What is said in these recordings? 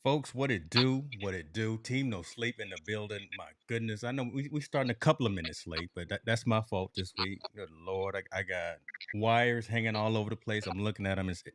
Folks, what it do? What it do? Team No Sleep in the building. My goodness, I know we starting a couple of minutes late, but that's my fault this week. Good Lord, I got wires hanging all over the place. I'm looking at them and say,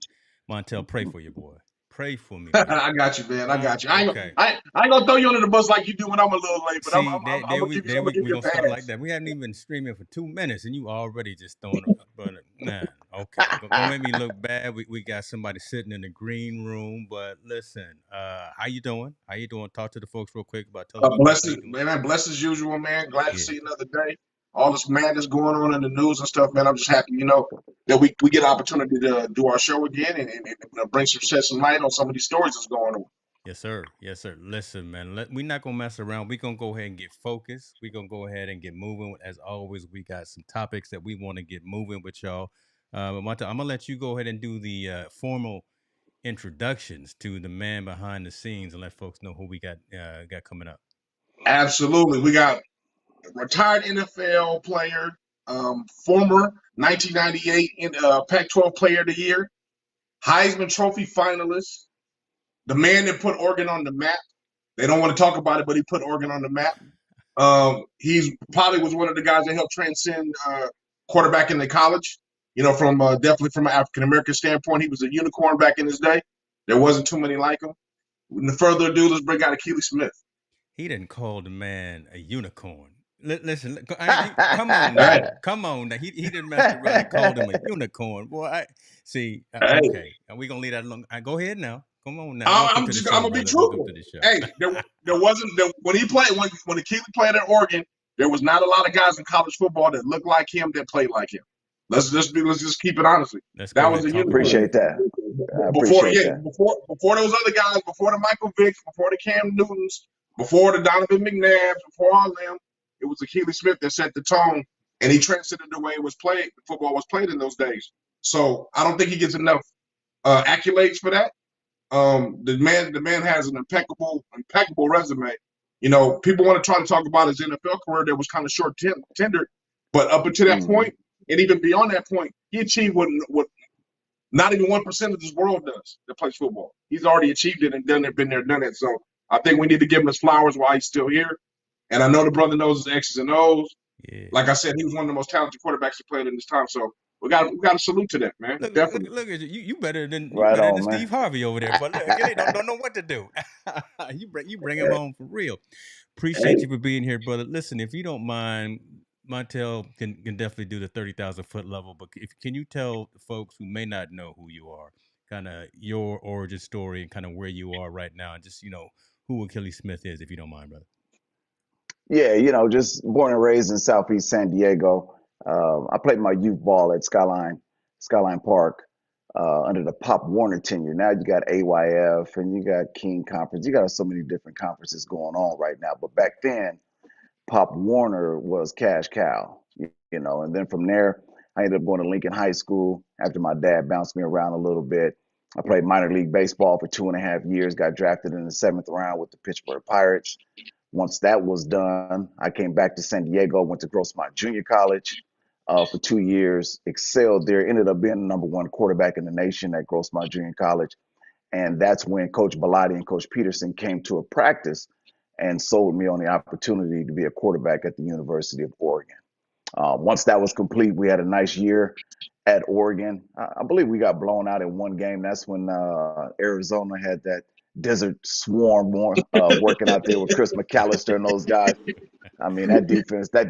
Montel, pray for your boy. Pray for me, man. I got you, man. I Huh? got you. Okay. I ain't gonna throw you under the bus like you do when I'm a little late, but See, I'm gonna give you. I'm gonna give we you gonna a start like pass. that. We haven't even been streaming for 2 minutes, and you already just throwing. But man, okay, gonna make me look bad. We got somebody sitting in the green room, but listen, how you doing? How you doing? Talk to the folks real quick about. Tell them about Blessed, how you doing. man. Blessed as usual, man. Glad to Yeah. see another day. All this madness going on in the news and stuff, man. I'm just happy, that we get an opportunity to do our show again and bring shed some light on some of these stories that's going on. Yes, sir. Yes, sir. Listen, man, we're not going to mess around. We're going to go ahead and get focused. We're going to go ahead and get moving. As always, we got some topics that we want to get moving with y'all. But Monta, I'm going to let you go ahead and do the formal introductions to the man behind the scenes and let folks know who we got coming up. Absolutely. We got retired NFL player, former 1998 Pac-12 Player of the Year, Heisman Trophy finalist, the man that put Oregon on the map. They don't want to talk about it, but he put Oregon on the map. He's probably was one of the guys that helped transcend quarterback in the college. From definitely from an African American standpoint, he was a unicorn back in his day. There wasn't too many like him. Without further ado, let's bring out Akili Smith. He didn't call the man a unicorn. Listen, come on now. Come on now. He didn't mess around and called him a unicorn. Boy, see, Hey, okay. And we're going to leave that alone. Go ahead now. Come on now. Welcome I'm to the just I'm show, gonna be brother. Welcome truthful. to the show. Hey, there wasn't when he played when Akili played at Oregon, there was not a lot of guys in college football that looked like him that played like him. Let's just keep it honestly. Let's go That ahead was and a talk about unicorn. it. Appreciate that. I Before appreciate that. before those other guys, before the Michael Vicks, before the Cam Newtons, before the Donovan McNabbs, before all them, it was Akili Smith that set the tone, and he transcended the way it was played. Football was played in those days. So I don't think he gets enough accolades for that. The man has an impeccable resume. People want to try to talk about his NFL career that was kind of short tendered, but up until that Mhm. point, and even beyond that point, he achieved what not even 1% of this world does that plays football. He's already achieved it and done it, been there, done it. So I think we need to give him his flowers while he's still here. And I know the brother knows his X's and O's. Yeah. Like I said, he was one of the most talented quarterbacks to play in this time. So we got to salute to that, man. Definitely. Look at you. You better than Right on, man. Steve Harvey over there. But look, Gilly don't know what to do. you bring him home for real. Appreciate you for being here, brother. Listen, if you don't mind, Montel can definitely do the 30,000 foot level. But can you tell the folks who may not know who you are, kind of your origin story and kind of where you are right now, and just who Achilles Smith is, if you don't mind, brother. Yeah, just born and raised in Southeast San Diego. I played my youth ball at Skyline Park under the Pop Warner tenure. Now you got AYF and you got King Conference. You got so many different conferences going on right now. But back then, Pop Warner was cash cow, And then from there, I ended up going to Lincoln High School after my dad bounced me around a little bit. I played minor league baseball for 2.5 years, got drafted in the seventh round with the Pittsburgh Pirates. Once that was done, I came back to San Diego, went to Grossmont Junior College for 2 years, excelled there, ended up being the number one quarterback in the nation at Grossmont Junior College. And that's when Coach Bellotti and Coach Peterson came to a practice and sold me on the opportunity to be a quarterback at the University of Oregon. Once that was complete, we had a nice year at Oregon. I believe we got blown out in one game. That's when Arizona had that desert swarm working out there with Chris McAllister and those guys. I mean, that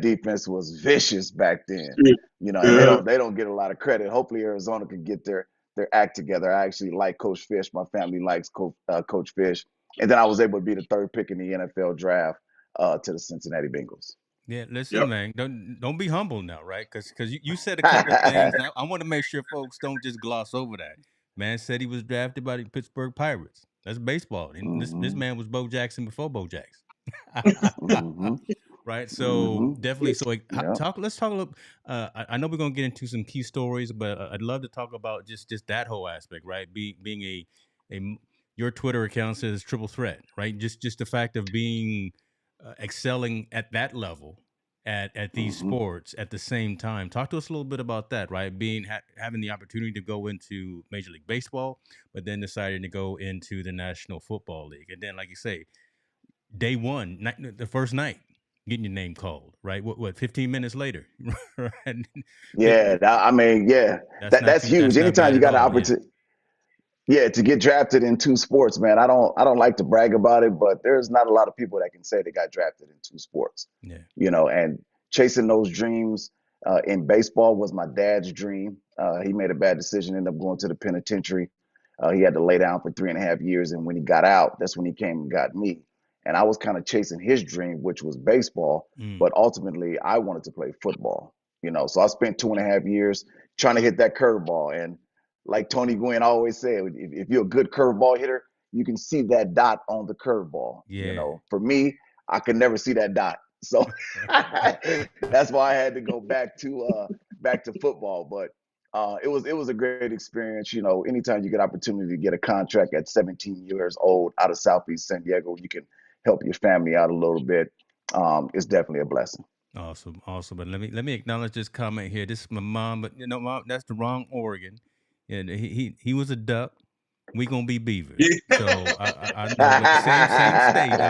defense was vicious back then. And they Yeah. don't get a lot of credit. Hopefully Arizona can get their act together. I actually like Coach Fish. My family likes Coach Fish. And then I was able to be the third pick in the NFL draft to the Cincinnati Bengals. Yeah, listen, Yep. man, don't be humble now, right? Because you said a couple of things. Now I want to make sure folks don't just gloss over that. Man said he was drafted by the Pittsburgh Pirates. That's baseball. And this hmm man was Bo Jackson before Bo Jackson. hmm Right. So hmm definitely. So Yeah. let's talk a little. I know we're gonna get into some key stories, but I'd love to talk about just that whole aspect, right? Being a your Twitter account says triple threat, right? Just the fact of being excelling at that level, at these Hmm. sports at the same time. Talk to us a little bit about that, right? Having the opportunity to go into Major League Baseball, but then deciding to go into the National Football League, and then, like you say, day one, the first night, getting your name called, right? What 15 minutes later, right? Yeah, I mean, yeah, that's That's huge. not Anytime bad you at got an all. Yeah, opportunity, yeah, to get drafted in two sports, man. I don't like to brag about it, but there's not a lot of people that can say they got drafted in two sports. yeah. And chasing those dreams in baseball was my dad's dream. He made a bad decision, ended up going to the penitentiary. He had to lay down for 3.5 years, and when he got out, that's when he came and got me. And I was kind of chasing his dream, which was baseball, Mm, but ultimately I wanted to play football. So I spent 2.5 years trying to hit that curveball, and like Tony Gwynn always said, if you're a good curveball hitter, you can see that dot on the curveball. yeah. For me, I could never see that dot, so that's why I had to go back to football. But it was a great experience. Anytime you get opportunity to get a contract at 17 years old out of Southeast San Diego, you can help your family out a little bit. It's definitely a blessing. Awesome, awesome. But let me acknowledge this comment here. This is my mom, but mom, that's the wrong Oregon. And he was a duck. We gonna be beavers. So I know, but same state.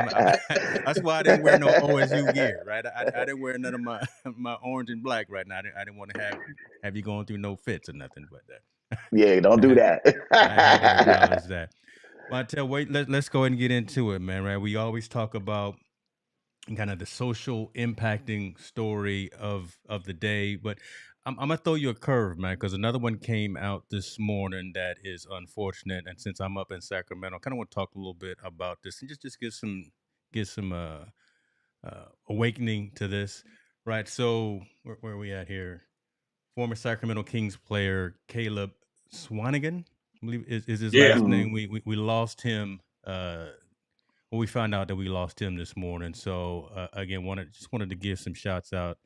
That's why I didn't wear no OSU gear, right? I didn't wear none of my my orange and black right now. I didn't want to have you going through no fits or nothing. But Yeah, don't I do had that. I had to acknowledge that. Montel, wait, let's go ahead and get into it, man. Right? We always talk about kind of the social impacting story of the day. But I'm gonna throw you a curve, man, because another one came out this morning that is unfortunate. And since I'm up in Sacramento, I kind of want to talk a little bit about this and just get some awakening to this, right? So where are we at here? Former Sacramento Kings player Caleb Swanigan, I believe is his Yeah. last Mhm. name. We lost him. Well, we found out that we lost him this morning. So again, wanted to give some shouts out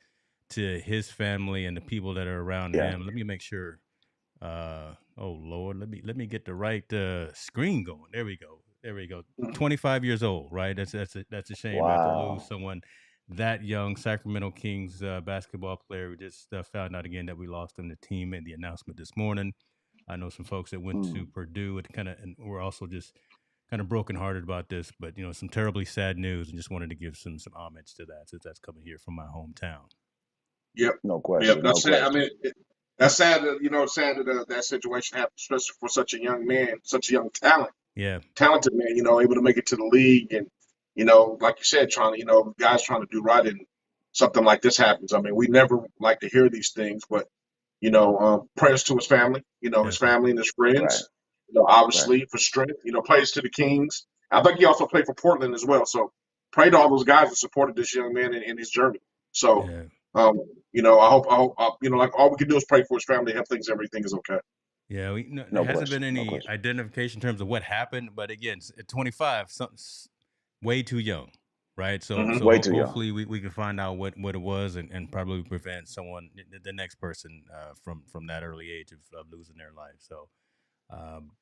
to his family and the people that are around Yeah. him. Let me make sure. Oh Lord, let me get the right screen going. There we go. There we go. 25 years old, right? That's a shame, right, to lose Wow. someone that young. Sacramento Kings basketball player. We just found out again that we lost him. The team made the announcement this morning. I know some folks that went to Mm. Purdue and we're also just kind of brokenhearted about this, but some terribly sad news, and just wanted to give some homage to that since that's coming here from my hometown. Yep. No Yep. question. No That's sad. I question. mean, that's sad that sad that that situation happened, especially for such a young man, such a young Yeah, talented man. Able to make it to the league, and like you said, trying to guys trying to do right, and something like this happens. I mean, we never like to hear these things, but prayers to his family. His definitely. family and his Right. friends. Right. Obviously for strength. Prayers to the Kings. I think he also played for Portland as well. So pray to all those guys that supported this young man in his journey. So, Yeah, um, I hope, like all we can do is pray for his family, have things, everything is okay. yeah. No, there No hasn't been question. No any question. identification in terms of what happened, but again, at 25, something's way too young, right? So Hmm. so Way too young. hopefully we can find out what it was and probably prevent someone, the next person, from that early age of losing their life. So um,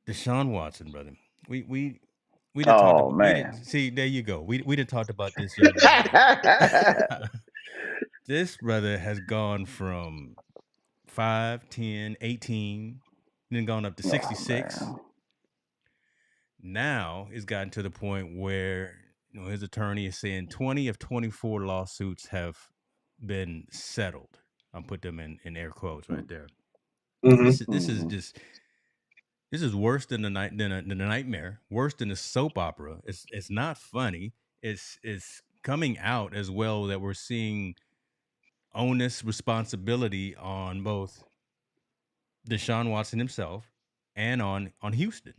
Deshaun Watson, brother. We we didn't talk Oh about we man. didn't see there you go. We didn't talk about this young man. This brother has gone from 5, 10, 18, then gone up to Oh 66. man. Now it's gotten to the point where his attorney is saying 20 of 24 lawsuits have been settled. I'll put them in air quotes right there. Hmm. This is Mm-hmm. just this is worse than than a nightmare, worse than a soap opera. It's not funny. It's coming out as well that we're seeing onus responsibility on both Deshaun Watson himself and on Houston,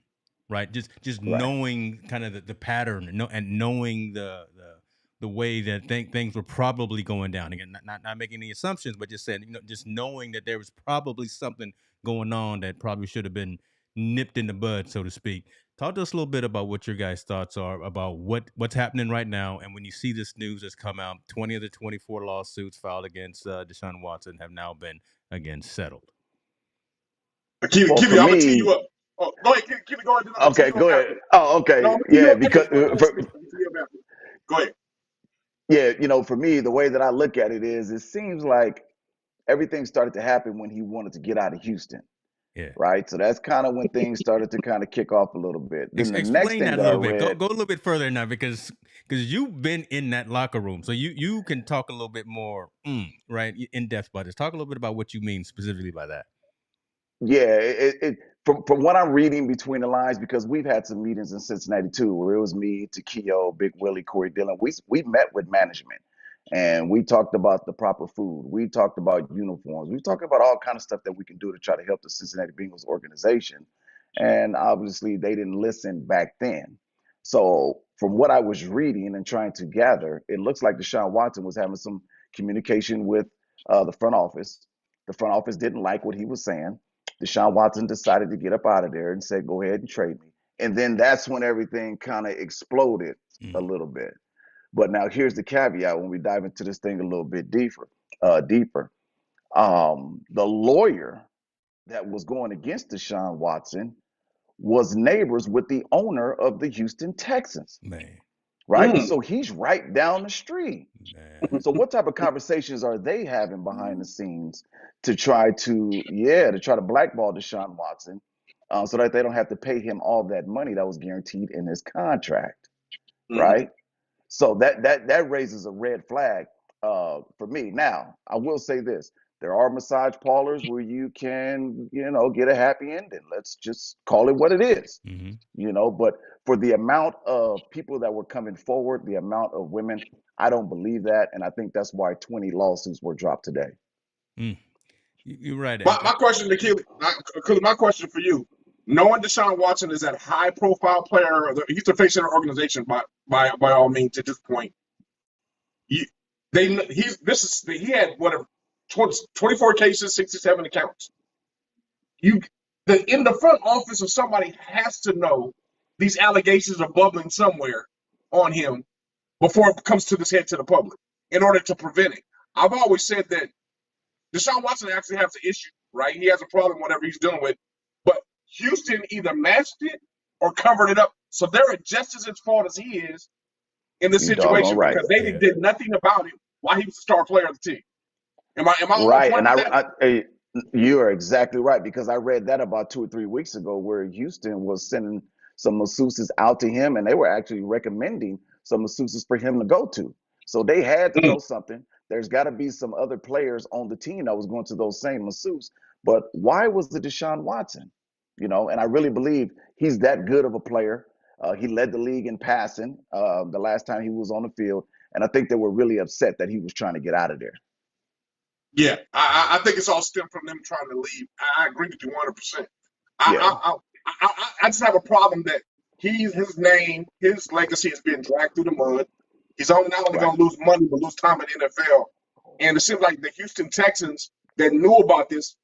right? Just Right. knowing kind of the pattern, and knowing the way that things were probably going down. Again, not making any assumptions, but just saying, just knowing that there was probably something going on that probably should have been nipped in the bud, so to speak. Talk to us a little bit about what your guys' thoughts are about what's happening right now, and when you see this news that's come out, 20 of the 24 lawsuits filed against Deshaun Watson have now been again settled. Akili, Well, Akili, for I'm gonna tee you me, up. Oh, go ahead, Akili, go ahead. Then I'm gonna tee okay, you up go ahead. after. Oh, No, okay. I'm gonna tee you Yeah, up after. because Go ahead, finish. I'm gonna tee you up after. Go ahead. Yeah, for me, the way that I look at it is, it seems like everything started to happen when he wanted to get out of Houston, Yeah. right? So that's kind of when things started to kind of kick off a little bit. Then the next Explain thing that a that I little bit. Go read, go a little bit further now because you've been in that locker room, so you can talk a little bit more right in depth about this. Talk a little bit about what you mean specifically by that. yeah, from what I'm reading between the lines, because we've had some meetings in Cincinnati too, where it was me, Takio, Big Willie, Corey Dillon. We met with management, and we talked about the proper food. We talked about uniforms. We talked about all kind of stuff that we can do to try to help the Cincinnati Bengals organization. And obviously, they didn't listen back then. So from what I was reading and trying to gather, it looks like Deshaun Watson was having some communication with the front office. The front office didn't like what he was saying. Deshaun Watson decided to get up out of there and said, "Go ahead and trade me." And then that's when everything kind of exploded a Mm, little bit. But now here's the caveat when we dive into this thing a little bit deeper. The lawyer that was going against Deshaun Watson was neighbors with the owner of the Houston Texans, man, right? Mm. So he's right down the street. man. So what type of conversations are they having behind the scenes to try to blackball Deshaun Watson, so that they don't have to pay him all that money that was guaranteed in his contract, Mm. right? So that raises a red flag for me. Now, I will say this: there are massage parlors where you can, get a happy ending. Let's just call it what it is, Hmm. But for the amount of people that were coming forward, the amount of women, I don't believe that, and I think that's why 20 lawsuits were dropped today. Mm. You're right, My question to Akili, my question for you, knowing Deshaun Watson is that high profile player, he's the face of the organization by all means at this point. You, he had whatever 24 cases, 67 accounts. You in the front office of somebody has to know these allegations are bubbling somewhere on him before it comes to this head to the public in order to prevent it. I've always said that Deshaun Watson actually has an issue, right? He has a problem, whatever he's dealing with. But Houston either matched it or covered it up. So they're just as at fault as he is in this You doggone situation right. because they Yeah. did nothing about it while he was the star player of the team. Am I on Right, point and with that? you are exactly right, because I read that about 2 or 3 weeks ago, where Houston was sending some masseuses out to him, and they were actually recommending some masseuses for him to go to. So they had to Mm. know something. There's got to be some other players on the team that was going to those same masseuses. But why was it Deshaun Watson? And I really believe he's that good of a player. He led the league in passing the last time he was on the field, and I think they were really upset that he was trying to get out of there. Yeah, I think it's all stemmed from them trying to leave. I agree with you 100%. Yeah. I just have a problem that his name, his legacy is being dragged through the mud. He's not only Right. going to lose money, but lose time in the NFL. And it seems like the Houston Texans that knew about this,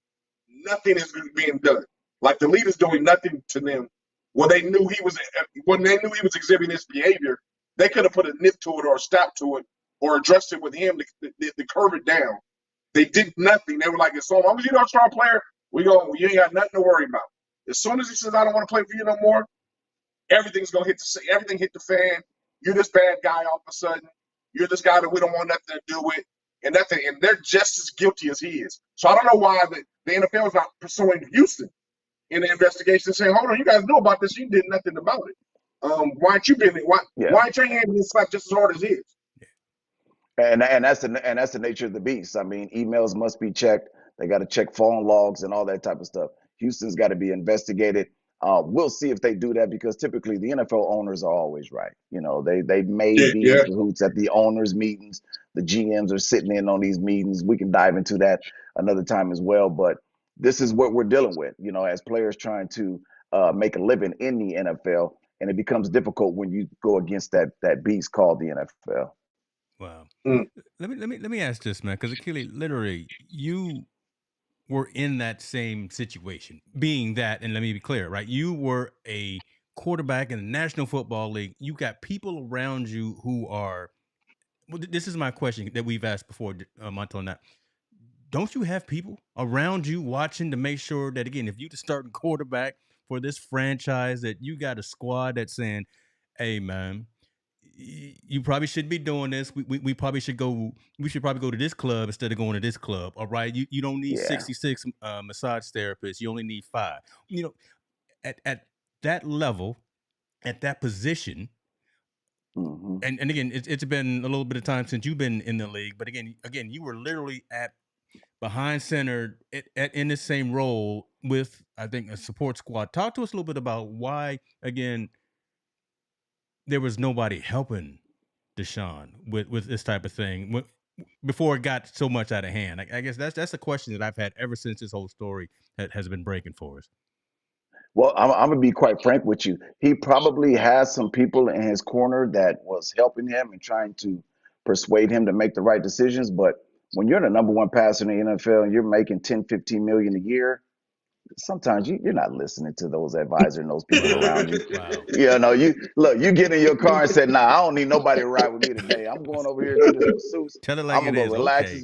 nothing is being done. Like the league is doing nothing to them. When they knew he was exhibiting this behavior, they could have put a nip to it or a stop to it or addressed it with him to curb it down. They did nothing. They were like, so long as you're not a star player, you ain't got nothing to worry about. As soon as he says, I don't want to play for you no more, everything hit the fan. You're this bad guy all of a sudden. You're this guy that we don't want nothing to do with. And they're just as guilty as he is. So I don't know why the NFL is not pursuing Houston in the investigation, saying, hold on, you guys know about this, you did nothing about it. Why aren't you being Yeah. why ain't your hand being slapped just as hard as his? And that's the nature of the beast. I mean, emails must be checked. They got to check phone logs and all that type of stuff. Houston's got to be investigated. We'll see if they do that, because typically the NFL owners are always right. They may Yeah, be in yeah. cahoots at the owners' meetings. The GMs are sitting in on these meetings. We can dive into that another time as well. But this is what we're dealing with. As players trying to make a living in the NFL, and it becomes difficult when you go against that beast called the NFL. Wow. Mm. Let me ask this, man, because Akili, literally, you were in that same situation. Being that, and let me be clear, right? You were a quarterback in the National Football League. You got people around you who are. Well, this is my question that we've asked before, Montel. Now, don't you have people around you watching to make sure that, again, if you the starting quarterback for this franchise, that you got a squad that's saying, "Hey, man, you probably shouldn't be doing this. We probably should go. We should probably go to this club instead of going to this club. All right, you don't need Yeah. 66 massage therapists. You only need 5. You know, at that level, at that position, Hmm. and again, it's been a little bit of time since you've been in the league. But again, you were literally at behind center in the same role with, I think, a support squad. Talk to us a little bit about why, again, there was nobody helping Deshaun with this type of thing before it got so much out of hand. I guess that's a question that I've had ever since this whole story has been breaking for us. Well, I'm gonna be quite frank with you. He probably has some people in his corner that was helping him and trying to persuade him to make the right decisions. But when you're the number one passer in the NFL and you're making 10, 15 million a year, sometimes you're not listening to those advisors and those people Wow, around you. wow, You know, you look, you get in your car and say, "Nah, I don't need nobody to ride with me today. I'm going over here to this masseuse. tell it like I'm it gonna go is. relax. Okay,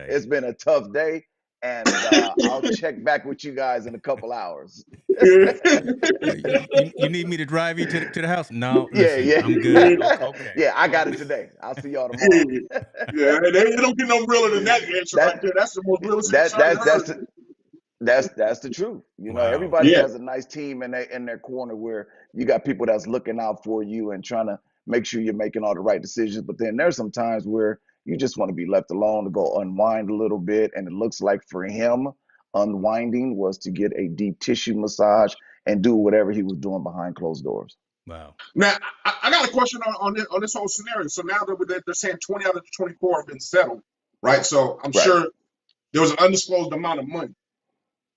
It's been a tough day, and I'll check back with you guys in a couple hours." You need me to drive you to the house? No, Yeah, listen, yeah, I'm good. Okay, okay. yeah. I got it today. I'll see y'all tomorrow. Yeah, they don't get no realer than that answer right that there. That's the most realistic that answer I that's ever heard. that's the truth. You know, Wow. everybody Yeah, has a nice team in their corner where you got people that's looking out for you and trying to make sure you're making all the right decisions. But then there's some times where you just want to be left alone to go unwind a little bit. And it looks like for him, unwinding was to get a deep tissue massage and do whatever he was doing behind closed doors. Wow. now, I got a question on this whole scenario. So now that they're saying 20 out of the 24 have been settled, right? So I'm Right. sure there was an undisclosed amount of money.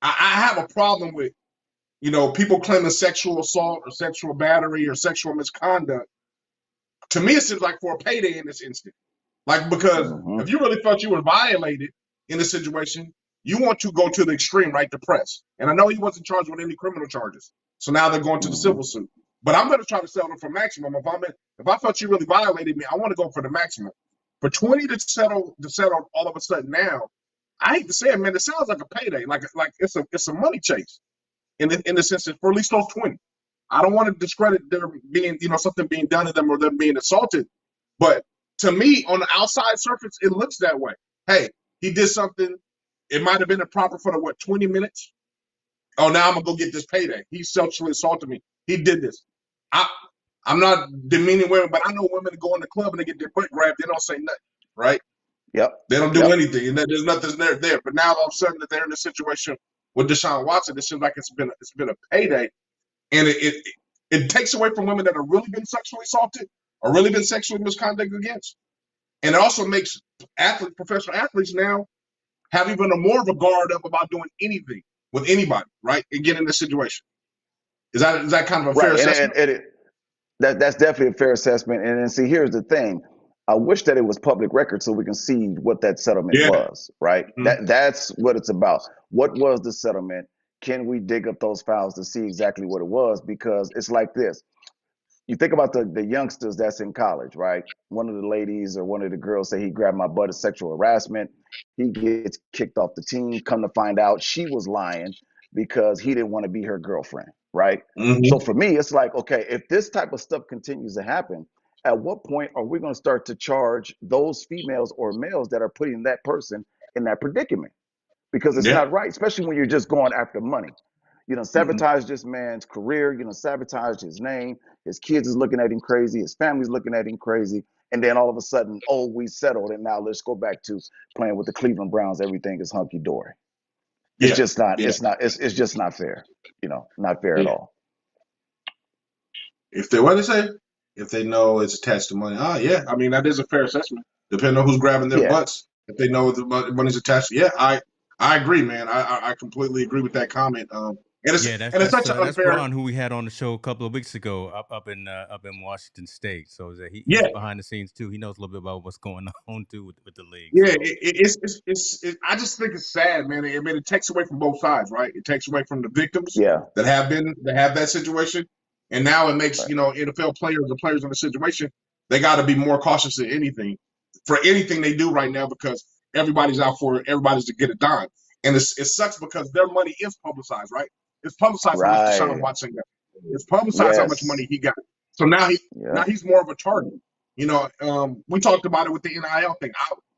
I have a problem with, people claiming sexual assault or sexual battery or sexual misconduct. To me, it seems like for a payday in this instance. Like, because Hmm. if you really thought you were violated in this situation, you want to go to the extreme, right? The press. And I know he wasn't charged with any criminal charges. So now they're going to the Hmm. civil suit. But I'm going to try to settle for maximum. If I thought you really violated me, I want to go for the maximum. For 20 to settle all of a sudden now, I hate to say it, man, it sounds like a payday. Like it's a money chase in the sense that for at least those 20. I don't want to discredit there being, something being done to them or them being assaulted. But to me, on the outside surface, it looks that way. Hey, he did something. It might have been improper for the 20 minutes. Oh, now I'm gonna go get this payday. He sexually assaulted me. He did this. I I'm not demeaning women, but I know women that go in the club and they get their butt grabbed. They don't say nothing, right? Yep. They don't do Yep. anything, and there's nothing there. But now all of a sudden that they're in a situation with Deshaun Watson, it seems like it's been a payday, and it takes away from women that have really been sexually assaulted or really been sexually misconduct against, and it also makes professional athletes now have even a more of a guard up about doing anything with anybody, right? And get in this situation. Is that kind of a fair Right. assessment? That's definitely a fair assessment. And then see, here's the thing. I wish that it was public record so we can see what that settlement Yeah. was, right? Mhm. That's what it's about. What was the settlement? Can we dig up those files to see exactly what it was? Because it's like this. You think about the youngsters that's in college, right? One of the ladies or one of the girls say he grabbed my butt as sexual harassment. He gets kicked off the team. Come to find out, she was lying because he didn't want to be her girlfriend, right? So Mm-hmm. for me, it's like, okay, if this type of stuff continues to happen, at what point are we going to start to charge those females or males that are putting that person in that predicament? Because it's Yeah. not right, especially when you're just going after money. You know, Mm-hmm. sabotage this man's career, sabotage his name. His kids is looking at him crazy. His family's looking at him crazy. And then all of a sudden, oh, we settled. And now let's go back to playing with the Cleveland Browns. Everything is hunky dory. It's Yeah. just not, Yeah. it's just not fair. Not fair at Yeah. all. If they what they say, if they know it's attached to money, yeah. I mean that is a fair assessment. Depending on who's grabbing their Yeah. butts, if they know the money's attached, yeah, I agree, man. I completely agree with that comment. And Yeah, it's such an that's unfair. Ron, who we had on the show a couple of weeks ago up in Washington State. So that he's Yeah, behind the scenes too. He knows a little bit about what's going on too with the league. yeah. So I just think it's sad, man. I mean, it takes away from both sides, right? It takes away from the victims Yeah. that have that situation, and now it makes Right. NFL players or players in the situation they got to be more cautious than anything for anything they do right now because everybody's out for it. Everybody's to get a dime, and it sucks because their money is publicized, right? It's publicized how much Deshaun Right. Watson got. It's publicized how much Yes. money he got. So now Yeah. he's more of a target. We talked about it with the NIL thing.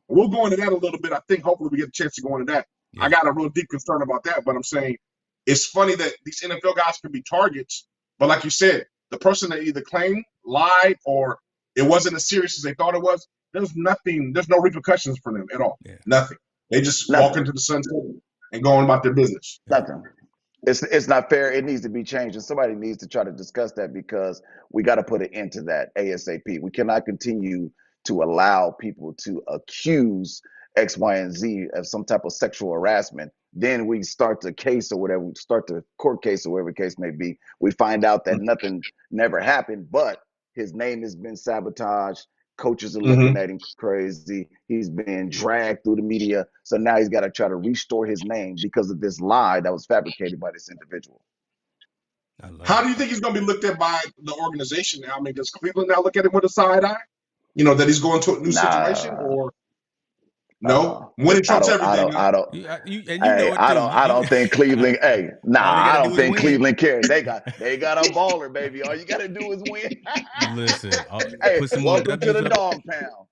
We'll go into that a little bit. I think hopefully we get a chance to go into that. Yeah. I got a real deep concern about that, but I'm saying it's funny that these NFL guys can be targets, but like you said, the person that either claimed, lied, or it wasn't as serious as they thought it was, there's no repercussions for them at all. Yeah. Nothing. They just Nothing. walk into the sunset and go on about their business. Nothing. It's not fair. It needs to be changed, and somebody needs to try to discuss that because we got to put an end to that ASAP. We cannot continue to allow people to accuse X, Y, and Z of some type of sexual harassment. Then we start the case or whatever, we start the court case or whatever the case may be. We find out that nothing never happened, but his name has been sabotaged. Coaches are looking at him crazy. He's being dragged through the media. So now he's got to try to restore his name because of this lie that was fabricated by this individual. How do you think he's going to be looked at by the organization now? I mean, does Cleveland now look at him with a side eye? That he's going to a new situation, or no? Winning trumps everything. I don't think Cleveland. I don't think Cleveland cares. They got a baller, baby. All you got to do is win. Listen, hey, welcome to the dog pound.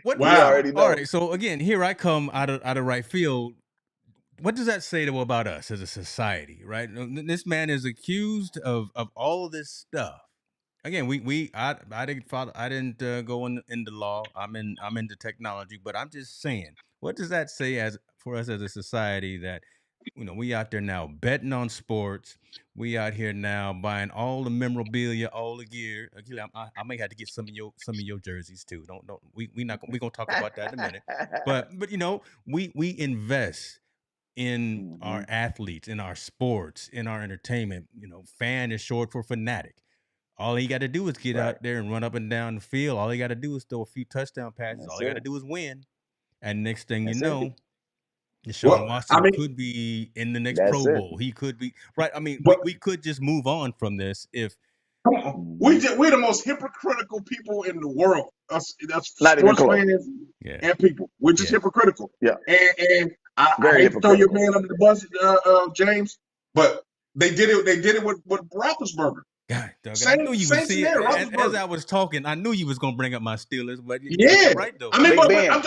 What? Wow. All right. So again, here I come out of right field. What does that say about us as a society, right? This man is accused of all of this stuff. Again, I didn't go into law. I'm into technology, but I'm just saying, what does that say for us as a society that we out there now betting on sports, we out here now buying all the memorabilia, all the gear. Akili, I may have to get some of your jerseys too. We're gonna talk about that in a minute. But we invest in our athletes, in our sports, in our entertainment. Fan is short for fanatic. All he got to do is get out there and run up and down the field. All he got to do is throw a few touchdown passes. All he got to do is win. And next thing you know, Deshaun Watson could be in the next Pro Bowl. He could be right. I mean, we could just move on from this if. We're the most hypocritical people in the world. That's not sports fans and people. We're just hypocritical. Yeah. And I hate to throw your man under the bus, James, but they did it. They did it with Roethlisberger. God, I knew you would see it. As I was talking, I knew you was gonna bring up my Steelers, but you're right though. I mean, I'm not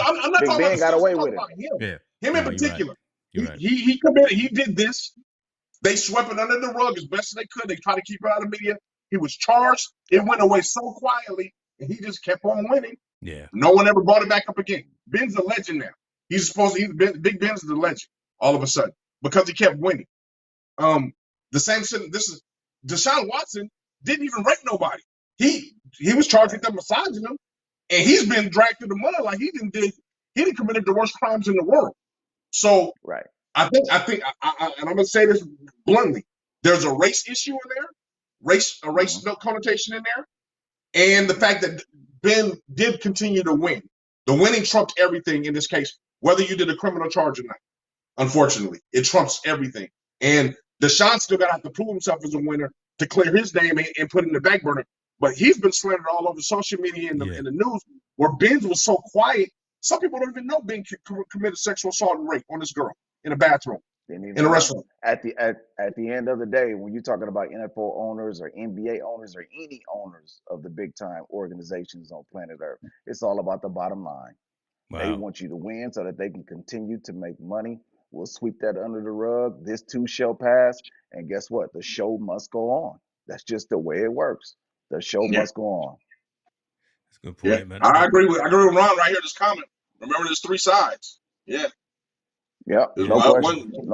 talking about got away with it. Him in particular. You're right. He committed. He did this. They swept it under the rug as best as they could. They tried to keep it out of the media. He was charged. It went away so quietly, and he just kept on winning. Yeah. No one ever brought it back up again. Ben's a legend now. Big Ben's the legend all of a sudden because he kept winning. This is Deshaun Watson didn't even rape nobody. He was charged with them massaging him, and he's been dragged through the mud like he didn't committed the worst crimes in the world. So I think, and I'm gonna say this bluntly, there's a race issue in there, a race connotation in there, and the fact that Ben did continue to win. The winning trumped everything in this case, whether you did a criminal charge or not. Unfortunately, it trumps everything. And Deshaun still got to have to prove himself as a winner to clear his name and put in the back burner. But he's been slandered all over social media and in the news, where Ben was so quiet. Some people don't even know Ben committed sexual assault and rape on this girl in a bathroom, in a restaurant. At the end of the day, when you're talking about NFL owners or NBA owners or any owners of the big time organizations on planet Earth, it's all about the bottom line. Wow. They want you to win so that they can continue to make money. We'll sweep that under the rug. This too shall pass. And guess what? The show must go on. That's just the way it works. The show must go on. That's a good point, man. I agree with Ron right here. This comment. Remember, there's three sides. Yeah. Yeah. No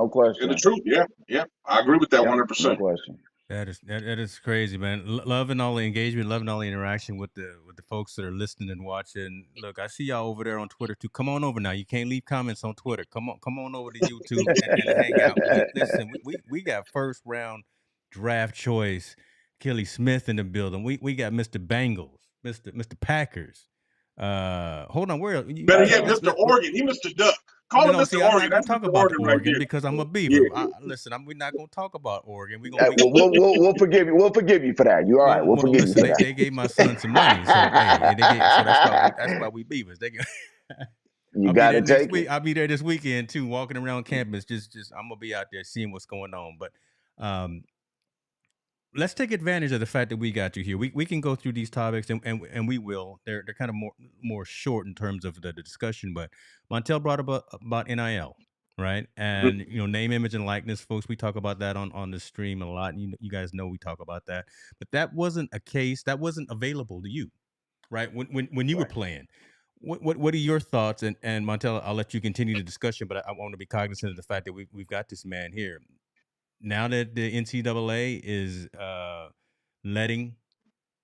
question. And the truth. Yeah. I agree with that 100%. No question. That is crazy, man. Loving all the engagement, loving all the interaction with the folks that are listening and watching. Look, I see y'all over there on Twitter too. Come on over now. You can't leave comments on Twitter. Come on over to YouTube and hang out. Listen, we got first round draft choice, Akili Smith in the building. We got Mr. Bengals, Mr. Packers. Hold on, where better yet, Mr. Oregon. He Mr. Duck. Call him Mr. Oregon. I'm not gonna talk about Oregon because I'm a Beaver. Yeah. Listen, we're not gonna talk about Oregon. We'll forgive you. We'll forgive you for that. You all right? We'll forgive you. For that. They gave my son some money, so that's why we Beavers. You got to take it. I'll be there this weekend too, walking around campus. Just I'm gonna be out there seeing what's going on. But let's take advantage of the fact that we got you here. We can go through these topics and we will. They're kind of more short in terms of the discussion, but Montel brought up about NIL, right? And name, image, and likeness, folks. We talk about that on the stream a lot. You guys know we talk about that, but that wasn't a case that wasn't available to you, right? When you were Right. playing. What are your thoughts? And Montel, I'll let you continue the discussion, but I want to be cognizant of the fact that we've got this man here now that the NCAA is letting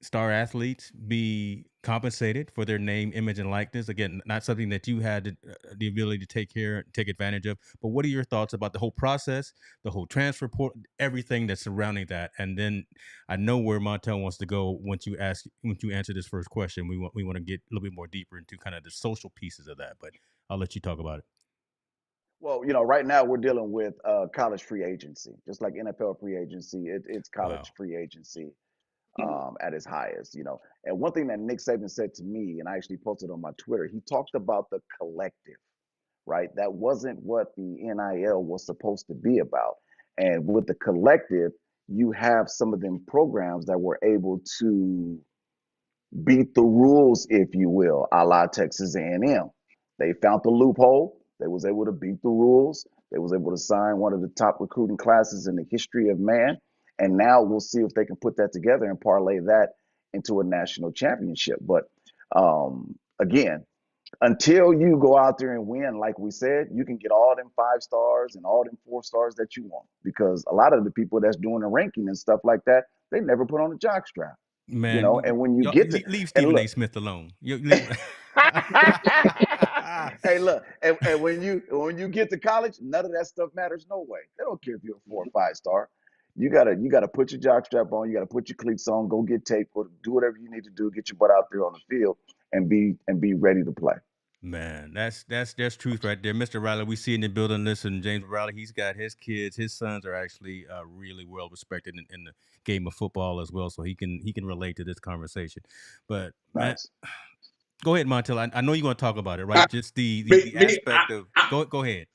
star athletes be compensated for their name, image, and likeness. Again, not something that you had the ability to take advantage of. But what are your thoughts about the whole process, the whole transfer port, everything that's surrounding that? And then I know where Montel wants to go once you answer this first question. We want to get a little bit more deeper into kind of the social pieces of that. But I'll let you talk about it. Well, right now we're dealing with college free agency, just like NFL free agency. It's Wow. college free agency at its highest. And one thing that Nick Saban said to me, and I actually posted on my Twitter, he talked about the collective, right? That wasn't what the NIL was supposed to be about. And with the collective, you have some of them programs that were able to beat the rules, if you will, a la Texas A&M. They found the loophole. They was able to beat the rules. They was able to sign one of the top recruiting classes in the history of man. And now we'll see if they can put that together and parlay that into a national championship. But again, until you go out there and win, like we said, you can get all them 5 stars and all them 4 stars that you want. Because a lot of the people that's doing the ranking and stuff like that, they never put on a jock strap. Man, And when you y'all get to leave and Stephen A. look, Smith alone. You leave. hey, look, and when you get to college, none of that stuff matters. No way. They don't care if you're a 4 or 5 star. You gotta put your jock strap on. You gotta put your cleats on. Go get tape. Go do whatever you need to do. Get your butt out there on the field and be ready to play. Man, that's truth right there, Mr. Riley. We see in the building. Listen, James Riley, he's got his kids. His sons are actually really well respected in the game of football as well, so he can relate to this conversation. But man, Nice. go ahead, Montel. I know you're going to talk about it, I, right? Just the me, aspect of go ahead.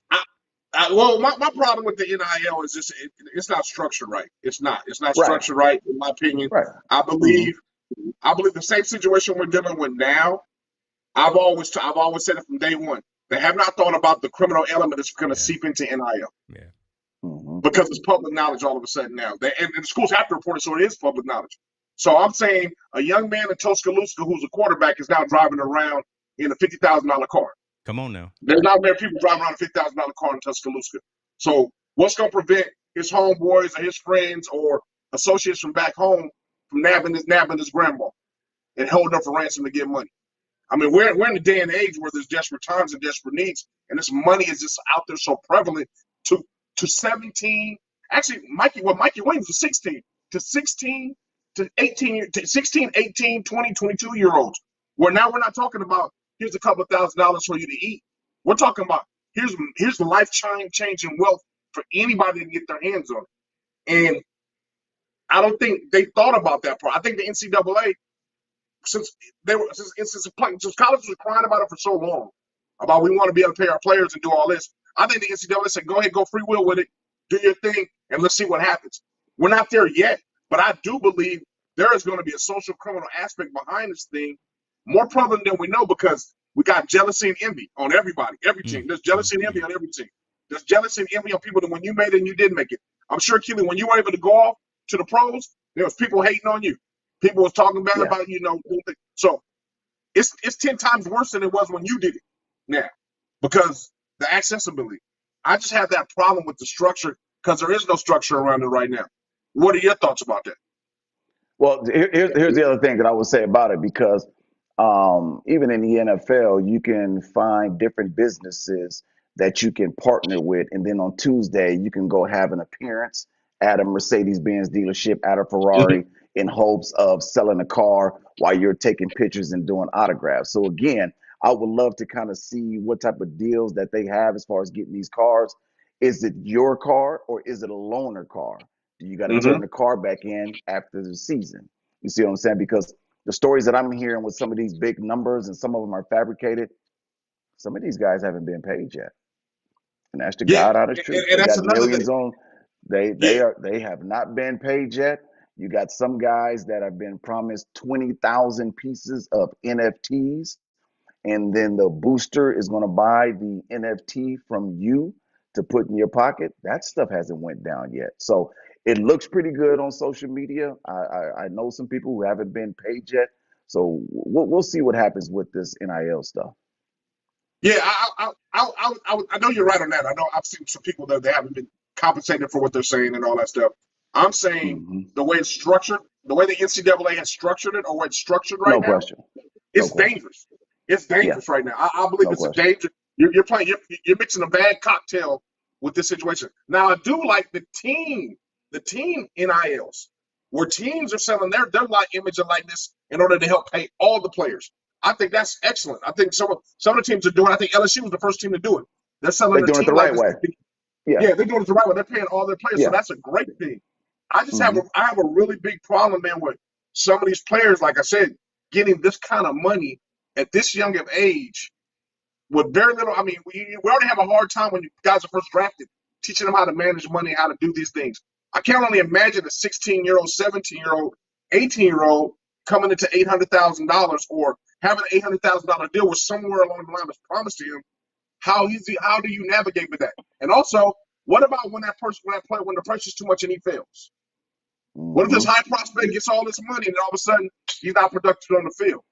I, well, my problem with the NIL is just it's not structured right. It's not. It's not Right. structured right, in my opinion. Right. I Hmm. believe. I believe the same situation we're dealing with now. I've always said it from day one. They have not thought about the criminal element that's going to Yeah, seep into NIL yeah. Hmm. because it's public knowledge all of a sudden now. And the schools have to report it, so it is public knowledge. So I'm saying a young man in Tuscaloosa who's a quarterback is now driving around in a $50,000 car. Come on now. There's not many people driving around a $50,000 car in Tuscaloosa. So what's going to prevent his homeboys or his friends or associates from back home from nabbing his grandma and holding up for ransom to get money? I mean, we're in a day and age where there's desperate times and desperate needs, and this money is just out there so prevalent to to 17. Actually, Mikey Williams was 16 to 16 to 18 to 16, 18, 20, 22 year olds. Where now we're not talking about here's a couple of $1,000s for you to eat. We're talking about here's life changing wealth for anybody to get their hands on it. And I don't think they thought about that part. I think the NCAA since since college was crying about it for so long, about we want to be able to pay our players and do all this. I think the NCAA said, go ahead, go free will with it, do your thing, and let's see what happens. We're not there yet, but I do believe there is going to be a social criminal aspect behind this thing, more prevalent than we know because we got jealousy and envy on everybody, every team. There's jealousy and envy Yeah. on every team. There's jealousy and envy on people that when you made it and you didn't make it. I'm sure, Keely, when you were able to go off to the pros, there was people hating on you. People was talking bad Yeah. about so it's 10 times worse than it was when you did it now because the accessibility. I just have that problem with the structure because there is no structure around it right now. What are your thoughts about that? Well, here's the other thing that I would say about it because even in the NFL, you can find different businesses that you can partner with, and then on Tuesday you can go have an appearance at a Mercedes-Benz dealership, at a Ferrari, in hopes of selling a car while you're taking pictures and doing autographs. So again, I would love to kind of see what type of deals that they have as far as getting these cars. Is it your car or is it a loaner car? Do you got to Mm-hmm. turn the car back in after the season? You see what I'm saying? Because the stories that I'm hearing with some of these big numbers and some of them are fabricated, some of these guys haven't been paid yet. And that's the Yeah, God honest truth. and They that's got another millions thing. on they Yeah, have not been paid yet. You got some guys that have been promised 20,000 pieces of NFTs, and then the booster is going to buy the NFT from you to put in your pocket. That stuff hasn't went down yet. So it looks pretty good on social media. I know some people who haven't been paid yet. So we'll see what happens with this NIL stuff. Yeah, I know you're right on that. I know I've seen some people that they haven't been compensated for what they're saying and all that stuff. I'm saying Mm-hmm. the way it's structured, the way the NCAA has structured it, or what it's structured right No now, question. it's dangerous. It's dangerous right now. I believe No it's question. a danger. You're playing. You're mixing a bad cocktail with this situation. Now I do like the team NILs, where teams are selling their like image and likeness in order to help pay all the players. I think that's excellent. I think some of the teams are doing. I think LSU was the first team to do it. They're selling They're their doing it the team right likeness. way. Yeah. Yeah, they're doing it the right way. They're paying all their players, so Yeah. that's a great thing. I just Mm-hmm. have a really big problem, man, with some of these players, like I said, getting this kind of money at this young of age with very little. I mean, we already have a hard time when you guys are first drafted, teaching them how to manage money, how to do these things. I can't only imagine a 16-year-old, 17-year-old, 18-year-old coming into $800,000 or having an $800,000 deal with somewhere along the line was promised to him. How do you navigate with that? And also, what about when the pressure's too much and he fails? What if this Mm-hmm. high prospect gets all this money and all of a sudden he's not productive on the field?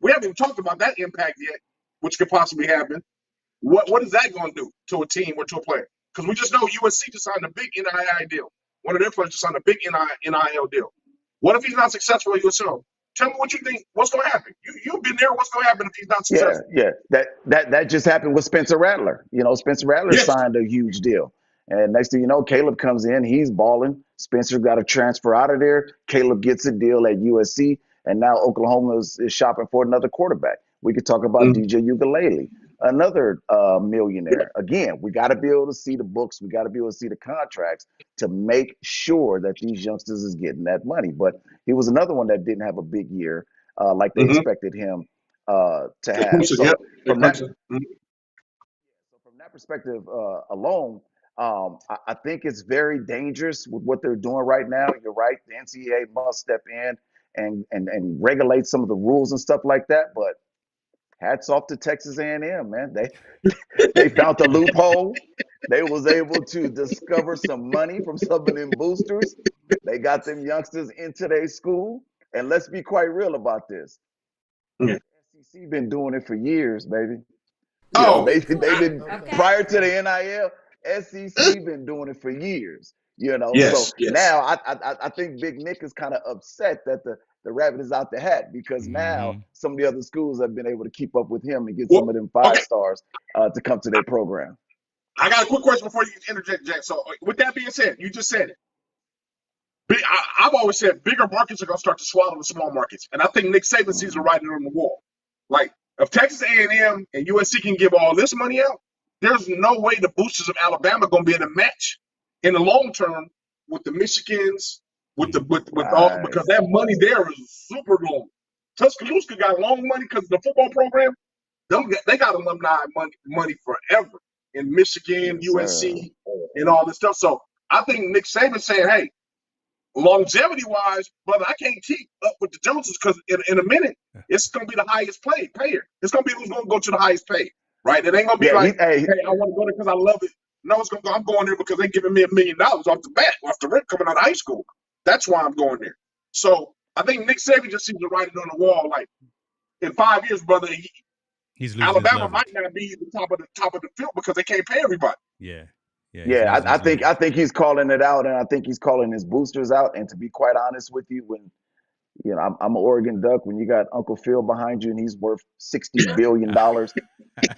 We haven't even talked about that impact yet, which could possibly happen. What is that going to do to a team or to a player? Because we just know USC just signed a big NIL deal. One of their players just signed a big NIL deal. What if he's not successful at USL? Tell me what you think. What's going to happen? You've been there. What's going to happen if he's not successful? Yeah. That just happened with Spencer Rattler. Spencer Rattler Yes. signed a huge deal. And next thing you know, Caleb comes in, he's balling. Spencer got to transfer out of there. Caleb gets a deal at USC, and now Oklahoma is shopping for another quarterback. We could talk about DJ Ukulele, another millionaire. Again, we got to be able to see the books. We got to be able to see the contracts to make sure that these youngsters is getting that money. But he was another one that didn't have a big year like they expected him to have. So from that perspective alone, I think it's very dangerous with what they're doing right now. You're right. The NCAA must step in and regulate some of the rules and stuff like that. But hats off to Texas A&M, man. They found the loophole. They was able to discover some money from some of them boosters. They got them youngsters into their school. And let's be quite real about this. SEC been doing it for years, baby. They've been prior to the NIL. SEC been doing it for years. So now I think Big Nick is kind of upset that the rabbit is out the hat because now some of the other schools have been able to keep up with him and get some of them 5-stars to come to their program. I got a quick question before you interject, Jack. So with that being said, you just said it. I've always said bigger markets are going to start to swallow the small markets, and I think Nick Saban sees the writing on the wall. Like if Texas A&M and USC can give all this money out, there's no way the boosters of Alabama are going to be in a match in the long term with the Michigans, with all, because that money there is super long. Tuscaloosa got long money because of the football program. They got alumni money forever in Michigan, USC, and all this stuff. So I think Nick Saban's saying, hey, longevity-wise, brother, I can't keep up with the Joneses because in a minute, it's going to be the highest payer. It's going to be who's going to go to the highest pay, right? It ain't going to be hey, I want to go there because I love it. No, it's going to go, I'm going there because they're giving me $1 million off the bat, off the rip coming out of high school. That's why I'm going there. So I think Nick Saban just seems to write it on the wall. Like in 5 years, brother, Alabama might not be the top of the field because they can't pay everybody. Yeah, I think he's calling it out, and I think he's calling his boosters out. And to be quite honest with you, when I'm an Oregon Duck, when you got Uncle Phil behind you and he's worth $60 billion,